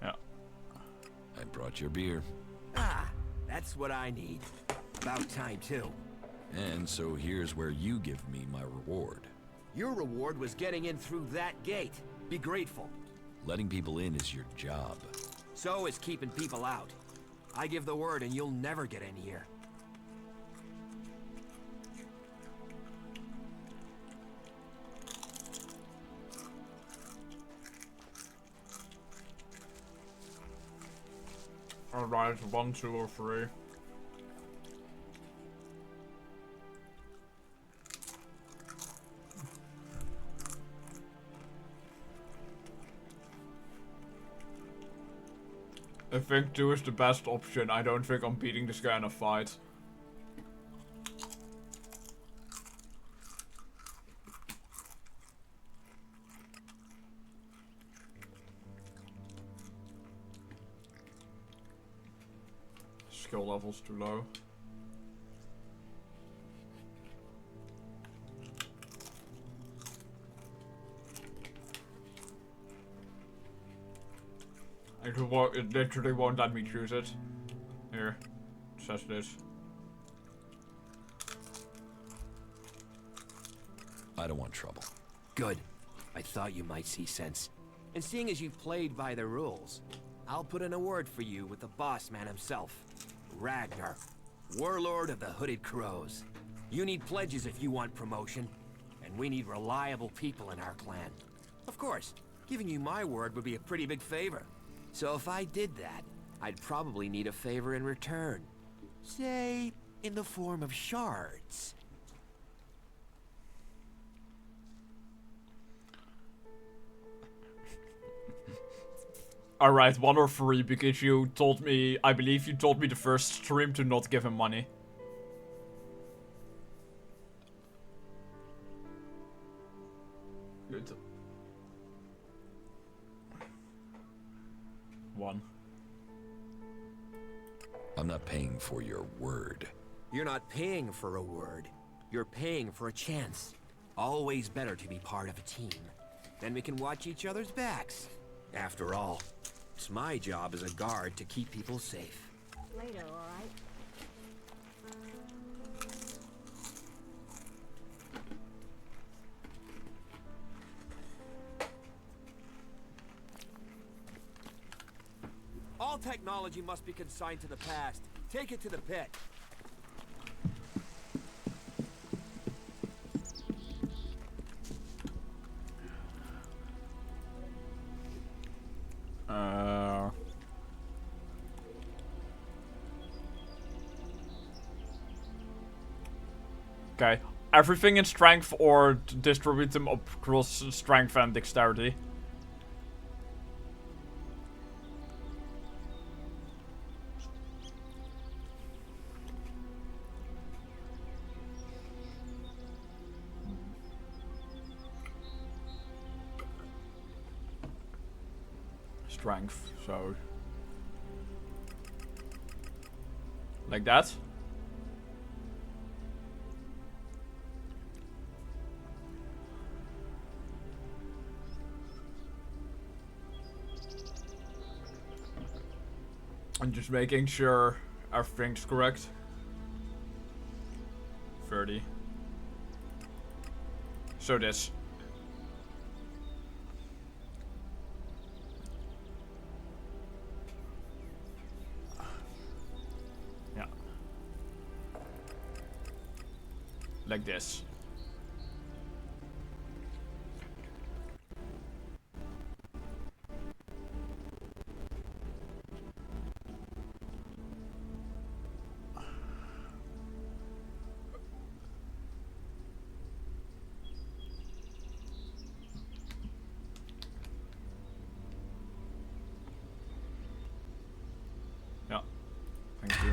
Yeah. I brought your beer. Ah, that's what I need. About time, too. And so here's where you give me my reward. Your reward was getting in through that gate. Be grateful. Letting people in is your job. So is keeping people out. I give the word and you'll never get in here. Alright, 1, 2, or 3. I think 2 is the best option. I don't think I'm beating this guy in a fight. Skill level's too low. It literally won't let me choose it. Here, it says this. I don't want trouble. Good. I thought you might see sense. And seeing as you've played by the rules, I'll put in a word for you with the boss man himself. Ragnar, warlord of the Hooded Crows. You need pledges if you want promotion, and we need reliable people in our clan. Of course, giving you my word would be a pretty big favor. So if I did that, I'd probably need a favor in return. Say, in the form of shards. Alright, 1 or 3, because you told me, I believe you told me the first stream to not give him money. 1. I'm not paying for your word. You're not paying for a word. You're paying for a chance. Always better to be part of a team. Then we can watch each other's backs. After all, it's my job as a guard to keep people safe. Later, all right? All technology must be consigned to the past. Take it to the pit. Okay. Everything in strength or distribute them across strength and dexterity. Strength, so like that. I'm just making sure everything's correct. 30. So this. Yeah. Like this. Yeah. Thank you.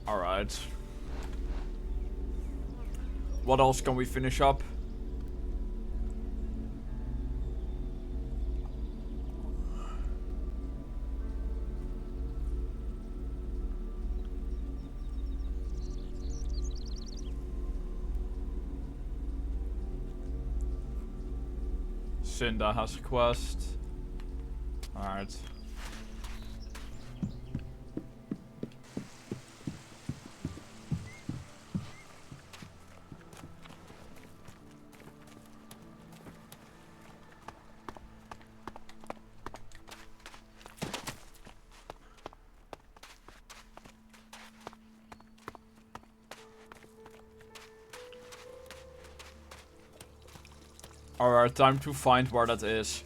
Alright. What else can we finish up? Cinda has a quest. Alright. Alright, time to find where that is.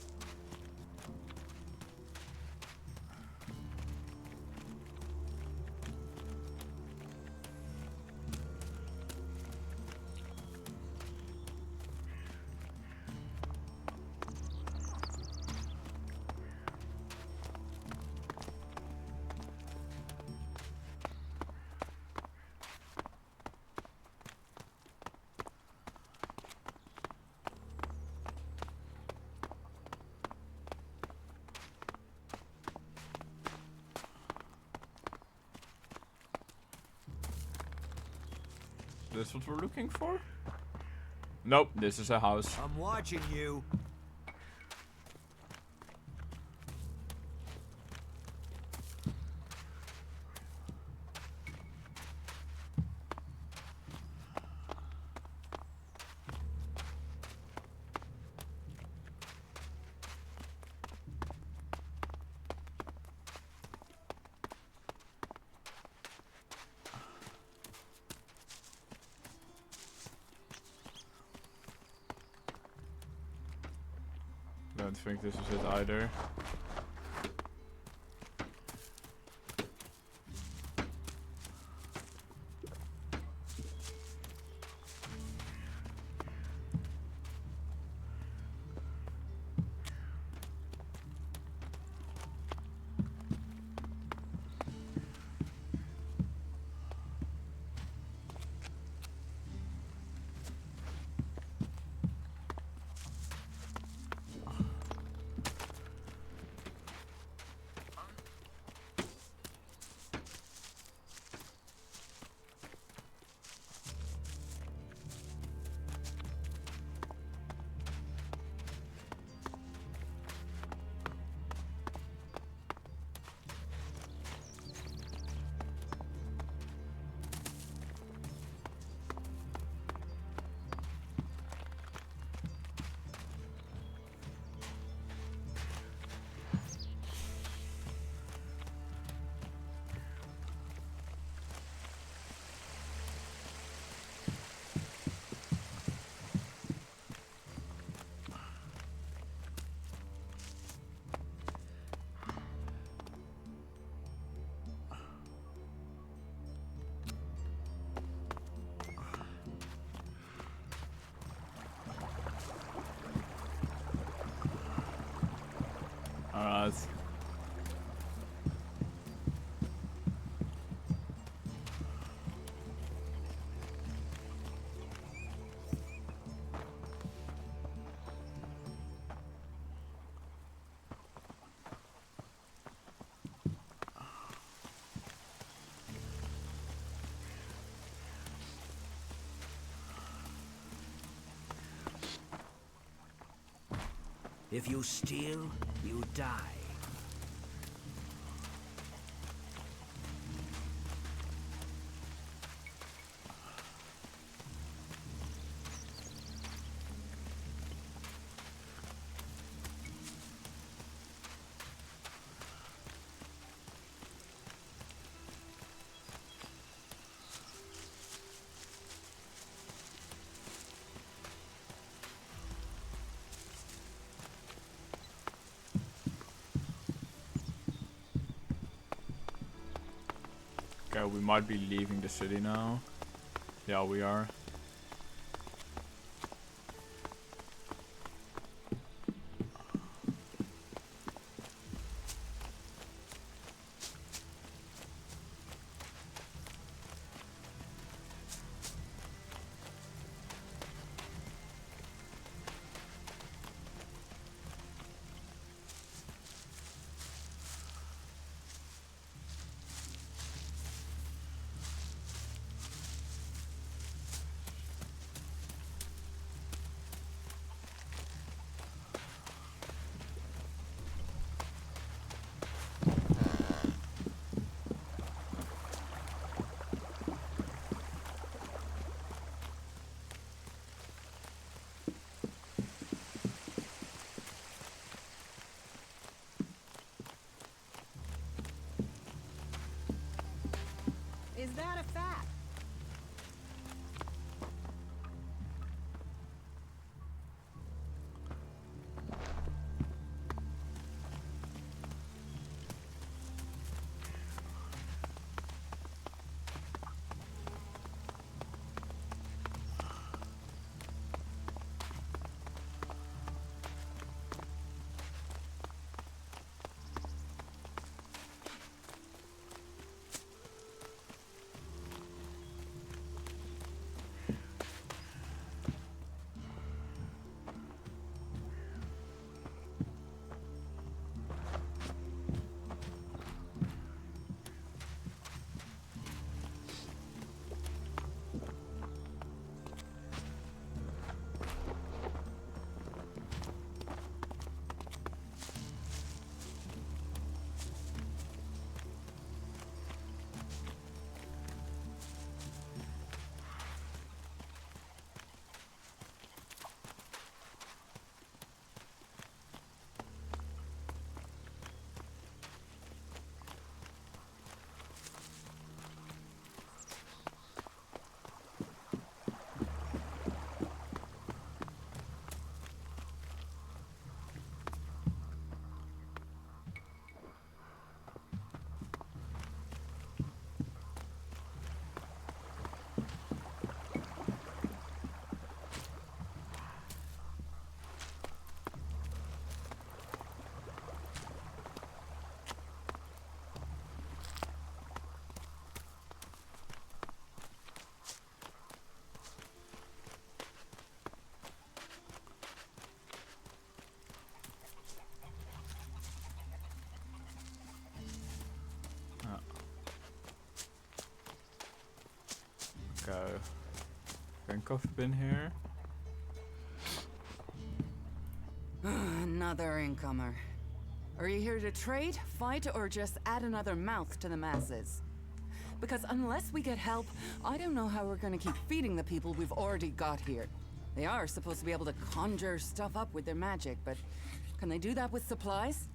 This what we're looking for? Nope, this is a house. I'm watching you. Don't think this is it either. If you steal, you die. Okay, we might be leaving the city now. Yeah, we are. Is that a fact? Okay. I think I've been here. Another incomer. Are you here to trade, fight, or just add another mouth to the masses? Because unless we get help, I don't know how we're gonna keep feeding the people we've already got here. They are supposed to be able to conjure stuff up with their magic, but can they do that with supplies?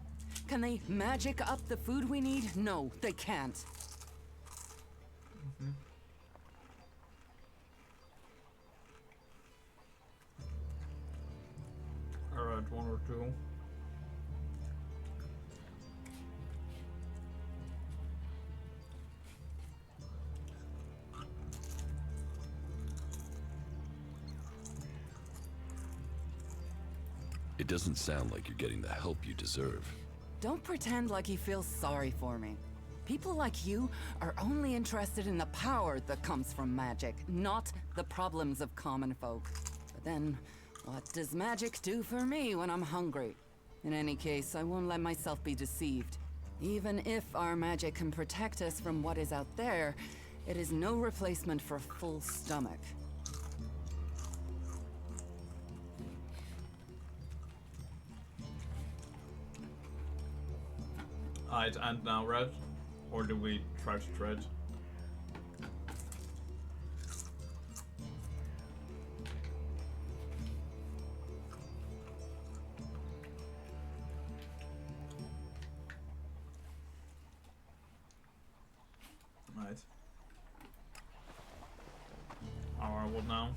Can they magic up the food we need? No, they can't. Alright, one or two. It doesn't sound like you're getting the help you deserve. Don't pretend like he feels sorry for me. People like you are only interested in the power that comes from magic, not the problems of common folk. But then, what does magic do for me when I'm hungry? In any case, I won't let myself be deceived. Even if our magic can protect us from what is out there, it is no replacement for a full stomach. Alright, and now red? Or do we try to trade? Right. Alright, what now?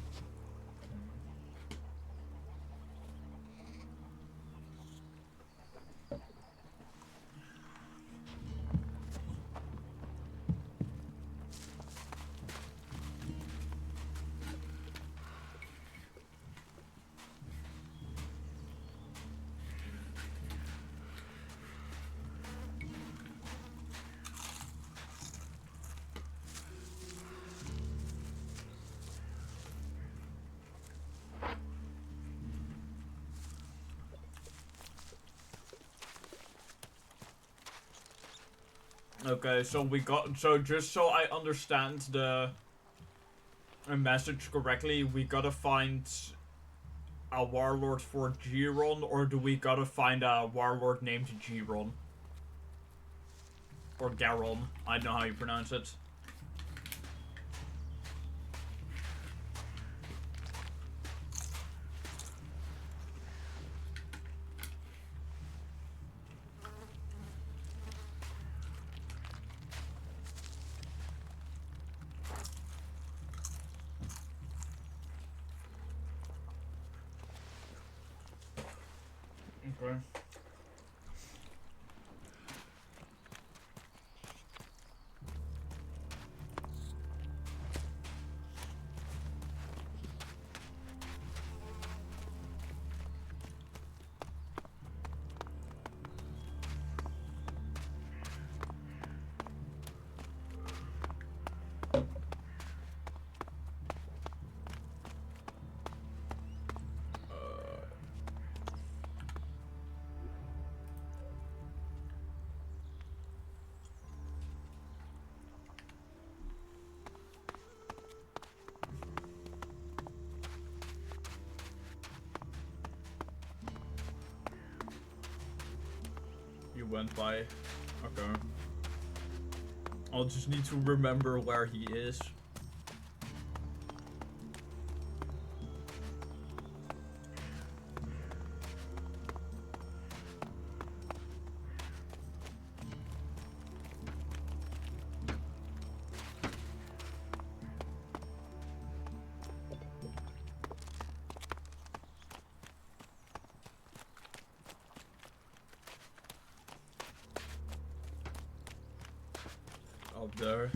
Okay, so we got, so just so I understand the message correctly, we gotta find a warlord for Giron, or do we gotta find a warlord named Giron? Or Garon, I don't know how you pronounce it. Okay. You went by. Okay. I'll just need to remember where he is. Up there.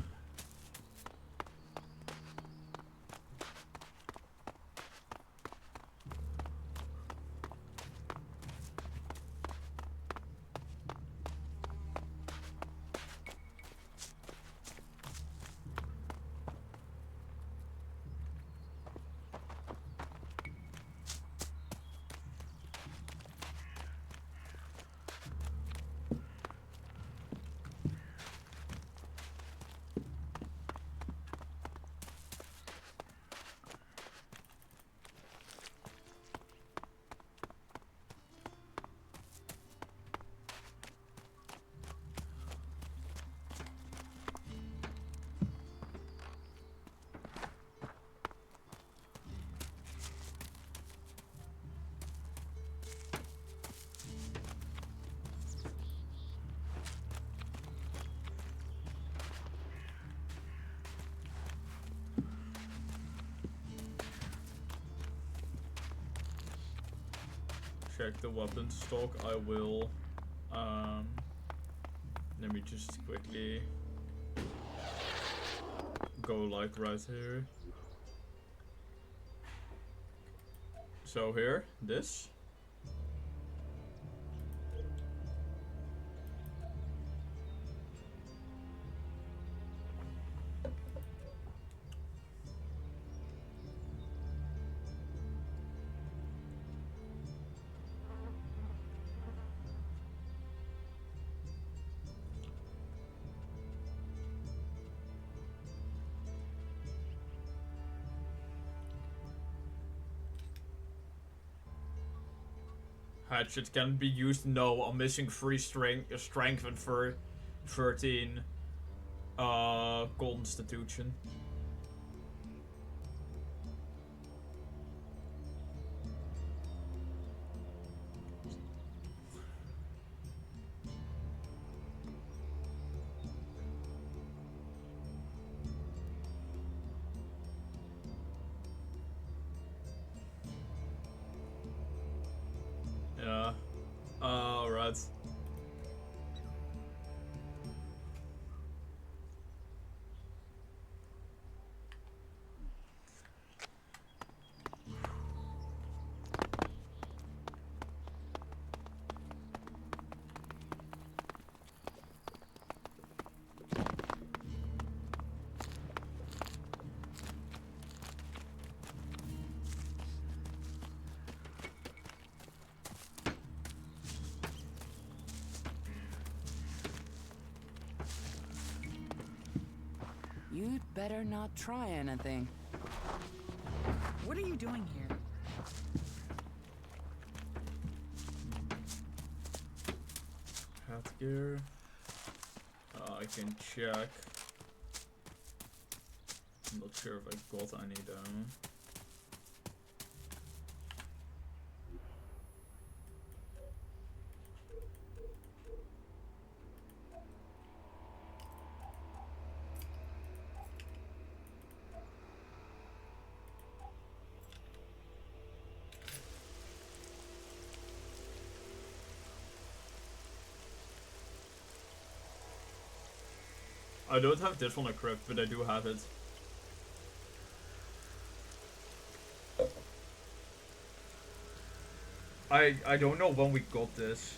Check the weapon stock. I will. Let me just quickly go like right here. So here, this. Hatchet can be used. No, I'm missing 3 strength and 13 constitution. Yeah. Alright. You'd better not try anything. What are you doing here? Headgear. I can check. I'm not sure if I got any though. I don't have this one equipped, but I do have it. I don't know when we got this.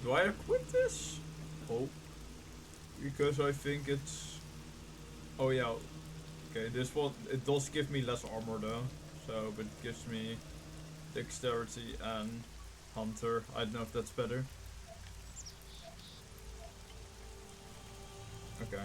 Do I equip this? Oh. Because I think it's... Oh yeah. Okay, this one, it does give me less armor though. So, but it gives me dexterity and hunter. I don't know if that's better. Okay.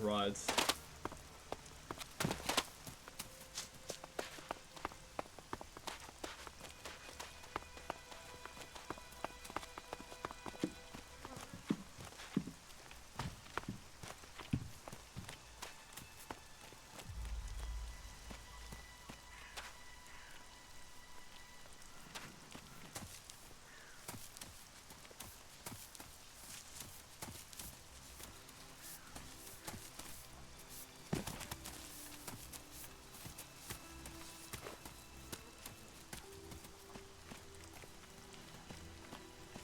Alright.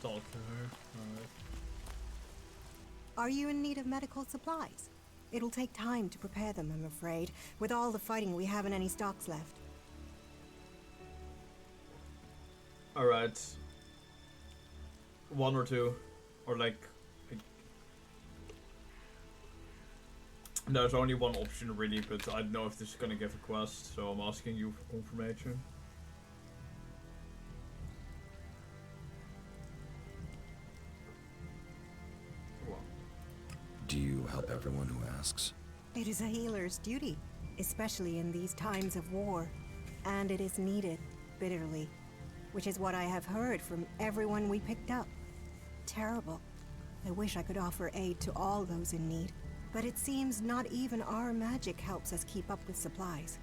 Talk to her. Alright. Are you in need of medical supplies? It'll take time to prepare them, I'm afraid. With all the fighting, we haven't any stocks left. Alright. 1 or 2. Or like... There's only one option really, but I don't know if this is gonna give a quest, so I'm asking you for confirmation. Do you help everyone who asks? It is a healer's duty, especially in these times of war. And it is needed, bitterly. Which is what I have heard from everyone we picked up. Terrible. I wish I could offer aid to all those in need. But it seems not even our magic helps us keep up with supplies.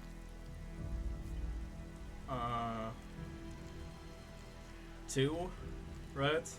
2, right?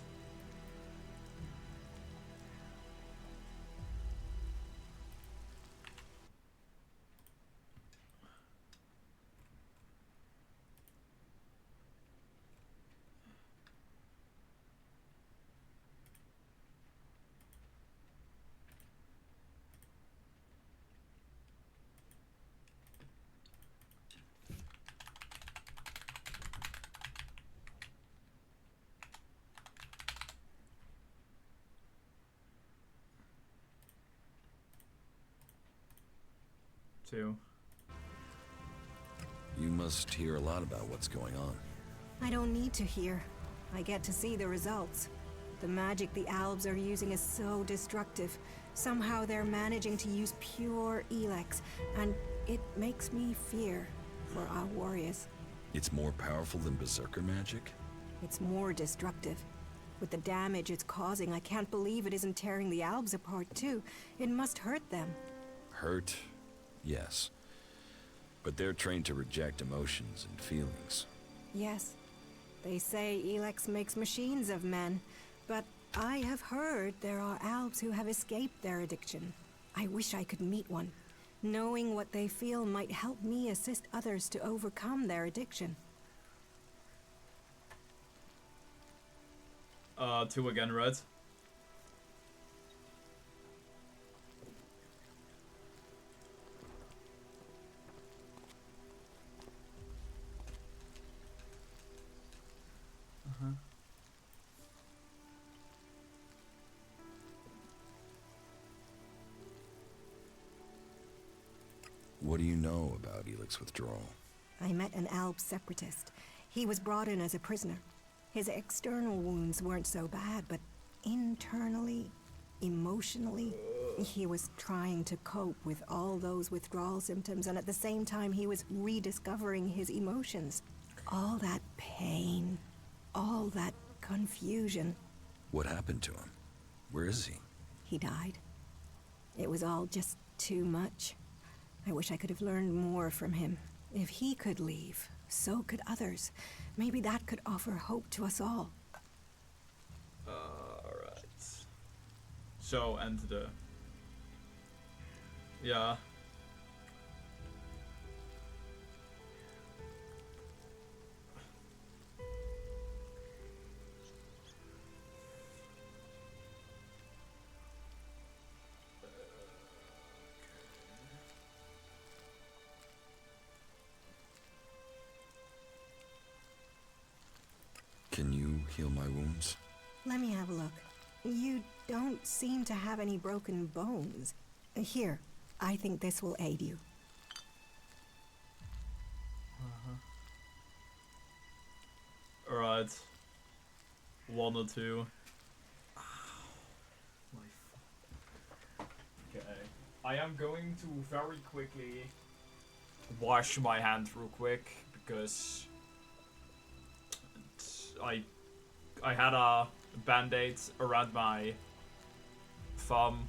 2. You must hear a lot about what's going on. I don't need to hear. I get to see the results. The magic the Albs are using is so destructive. Somehow they're managing to use pure ELEX, and it makes me fear for our warriors. It's more powerful than Berserker magic? It's more destructive. With the damage it's causing, I can't believe it isn't tearing the Albs apart too. It must hurt them. Hurt? Yes. But they're trained to reject emotions and feelings. Yes. They say ELEX makes machines of men, but I have heard there are Albs who have escaped their addiction. I wish I could meet one. Knowing what they feel might help me assist others to overcome their addiction. 2 again, Red. What do you know about ELEX withdrawal? I met an Alb separatist. He was brought in as a prisoner. His external wounds weren't so bad, but internally, emotionally, he was trying to cope with all those withdrawal symptoms, and at the same time he was rediscovering his emotions. All that pain, all that confusion. What happened to him? Where is he? He died. It was all just too much. I wish I could have learned more from him. If he could leave, so could others. Maybe that could offer hope to us all. Alright. So, and the... Yeah. Can you heal my wounds? Let me have a look. You don't seem to have any broken bones. Here, I think this will aid you. Alright. 1 or 2. Okay. I am going to very quickly wash my hand real quick because I had a band-aid around my thumb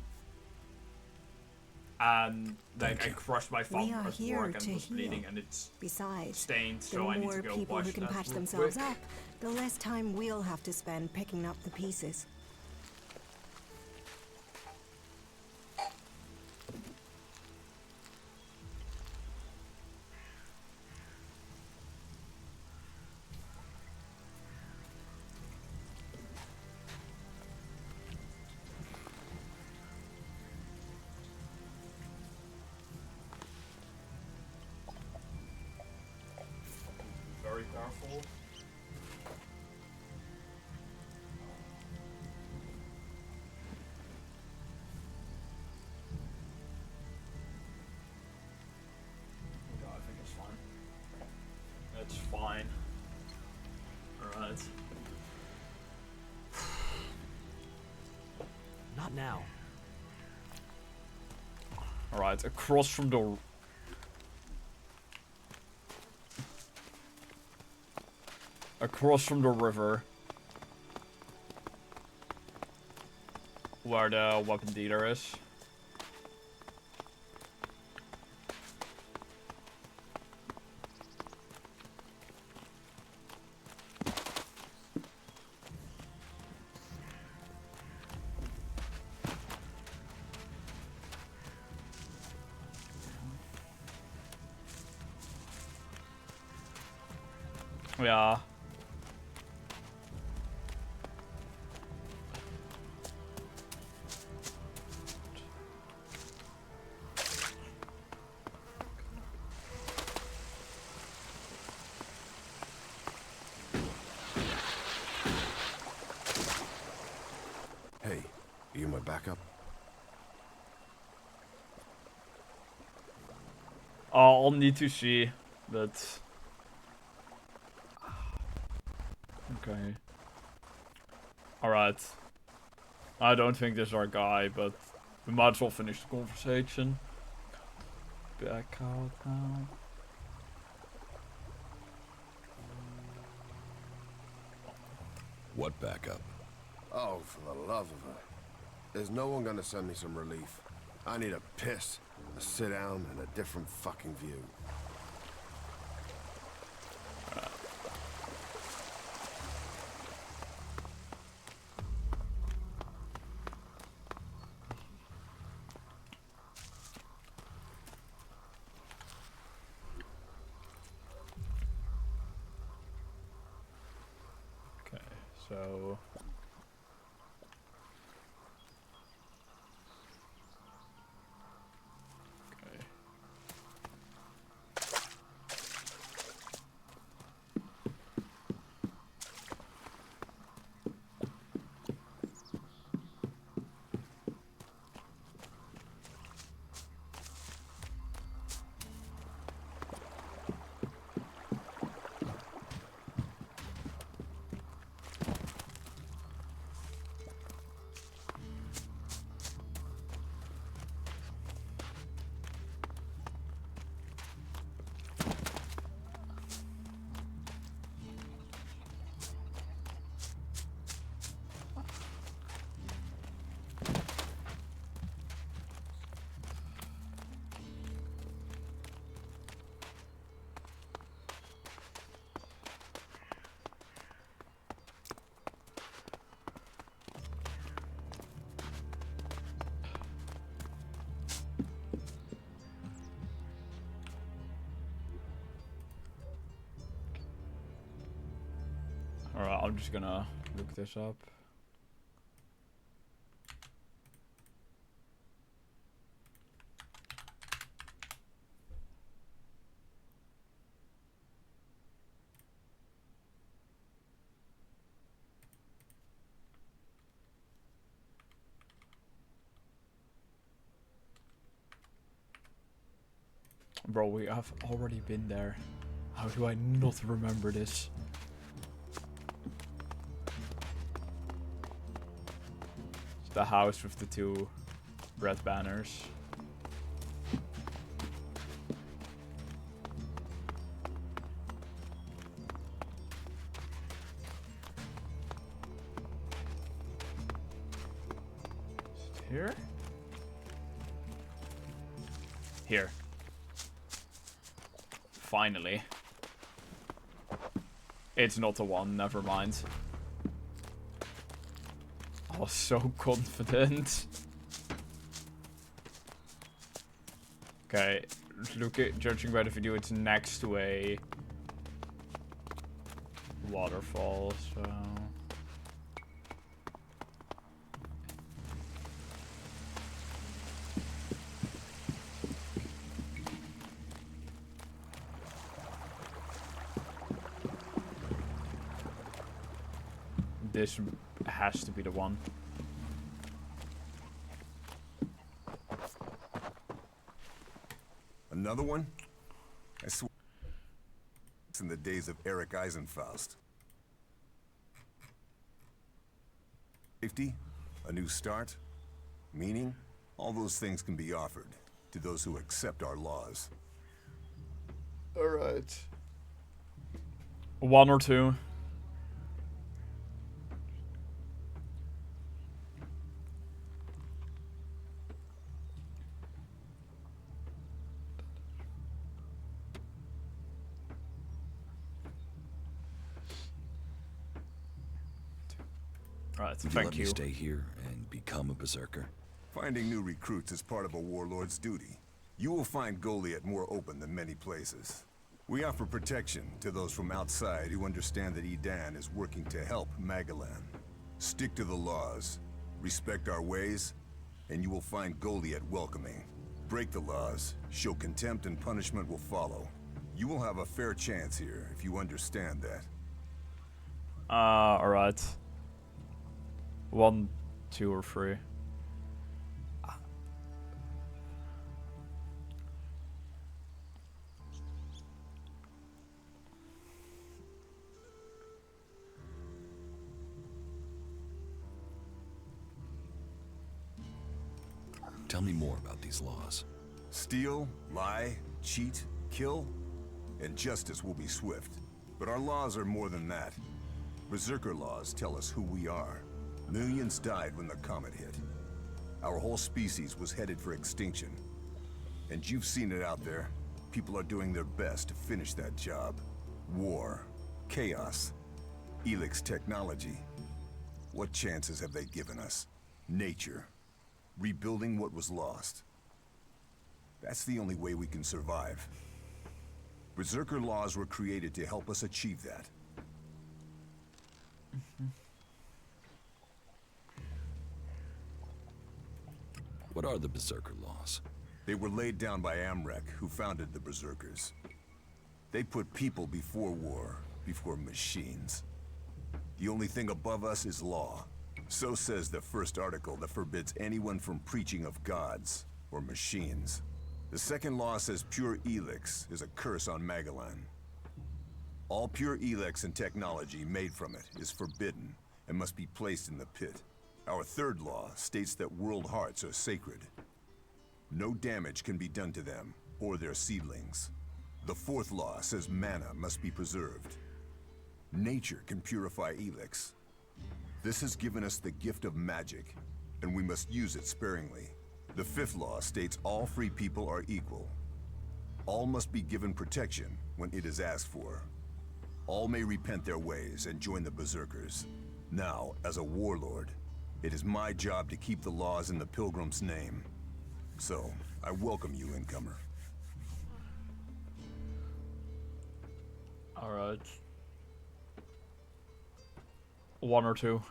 and like I crushed my thumb We are at here work and to was heal. bleeding and it's Besides, stained, the so I need more to go people wash who can that patch real themselves quick. up, the less time we'll have to spend picking up the pieces. Very powerful. Okay, I think it's fine. It's fine. Alright. Not now. Alright, across from the... Across from the river. Where the weapon dealer is. Yeah. Hey, are you my backup? I'll need to see, but... Okay. Alright. I don't think this is our guy, but we might as well finish the conversation. Back out now. What backup? Oh, for the love of her. There's no one gonna send me some relief. I need a piss, a sit down, and a different fucking view. Okay, so... Alright, I'm just gonna look this up. Bro, we have already been there. How do I not remember this? It's the house with the two red banners. Is it here? Here. Finally. It's not the one, never mind. I was so confident. Okay, look at, judging by the video, it's next to a waterfall, so... This has to be the one. Another one? I swear it's in the days of Eric Eisenfaust. Safety, a new start, meaning, all those things can be offered to those who accept our laws. Alright. One or two. Alright, Would thank let you. me stay here and become a berserker? Finding new recruits is part of a warlord's duty. You will find Goliath more open than many places. We offer protection to those from outside who understand that Edan is working to help Magalan. Stick to the laws, respect our ways, and you will find Goliath welcoming. Break the laws, show contempt, and punishment will follow. You will have a fair chance here if you understand that. Alright. 1, 2, or 3. Tell me more about these laws. Steal, lie, cheat, kill, and justice will be swift. But our laws are more than that. Berserker laws tell us who we are. Millions died when the comet hit. Our whole species was headed for extinction. And you've seen it out there. People are doing their best to finish that job. War, chaos, ELEX technology. What chances have they given us? Nature. Rebuilding what was lost. That's the only way we can survive. Berserker laws were created to help us achieve that. What are the Berserker laws? They were laid down by Amrek, who founded the Berserkers. They put people before war, before machines. The only thing above us is law. So says the first article that forbids anyone from preaching of gods or machines. The second law says pure ELEX is a curse on Magalan. All pure ELEX and technology made from it is forbidden and must be placed in the pit. Our third law states that world hearts are sacred. No damage can be done to them or their seedlings. The fourth law says mana must be preserved. Nature can purify ELEX. This has given us the gift of magic, and we must use it sparingly. The fifth law states all free people are equal. All must be given protection when it is asked for. All may repent their ways and join the Berserkers. Now, as a warlord, it is my job to keep the laws in the Pilgrim's name. So, I welcome you, incomer. Alright. One or two.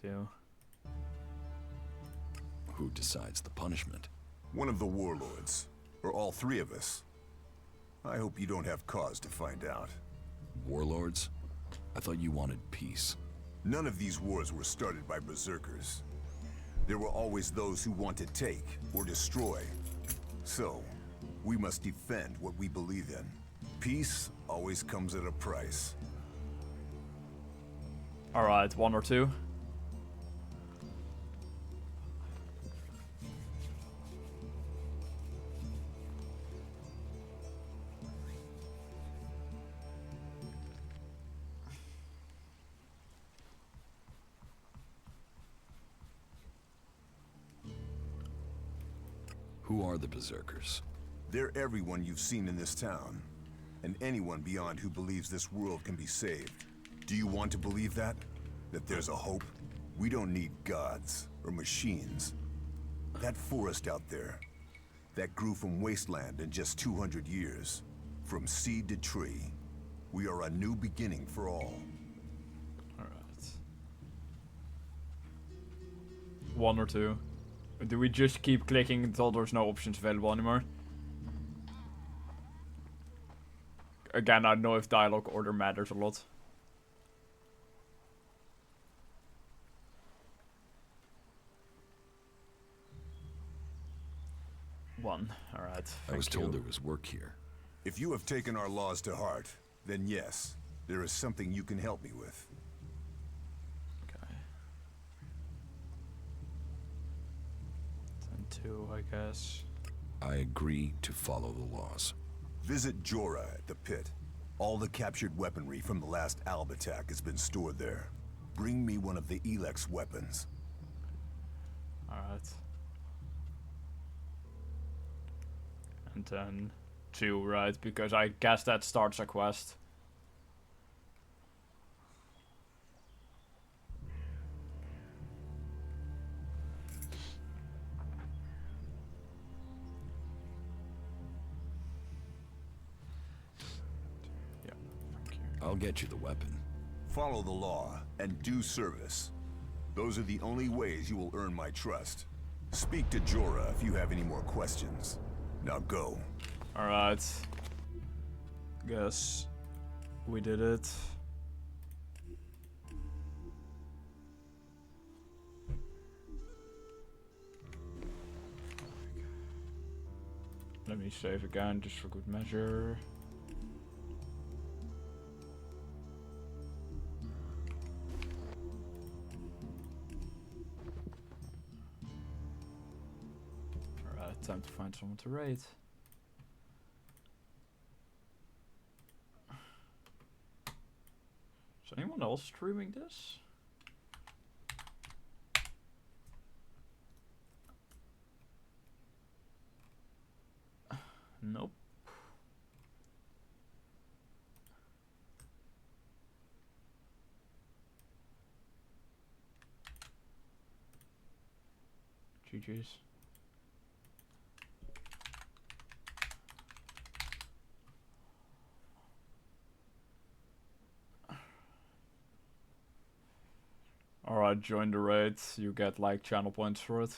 Two. Who decides the punishment? One of the warlords, or all three of us. I hope you don't have cause to find out. Warlords? I thought you wanted peace. None of these wars were started by berserkers. There were always those who want to take or destroy. So, we must defend what we believe in. Peace always comes at a price. Alright, one or two. Who are the Berserkers? They're everyone you've seen in this town, and anyone beyond who believes this world can be saved. Do you want to believe that? That there's a hope? We don't need gods or machines. That forest out there, that grew from wasteland in just 200 years, from seed to tree. We are a new beginning for all. Alright. One or two. Do we just keep clicking until there's no options available anymore? Again, I don't know if dialogue order matters a lot. One. Alright. I was told there was work here. If you have taken our laws to heart, then yes, there is something you can help me with. Okay. 10-2, I guess. I agree to follow the laws. Visit Jorah at the pit. All the captured weaponry from the last Alb attack has been stored there. Bring me one of the ELEX weapons. Alright. And then 2, right? Because I guess that starts a quest. Yeah, thank you. I'll get you the weapon. Follow the law and do service. Those are the only ways you will earn my trust. Speak to Jorah if you have any more questions. Now go. Alright. Guess we did it. Let me save again, just for good measure. Alright, time to find someone to raid. Is anyone else streaming this? Nope. GG's. Alright, join the raid. You get like channel points for it.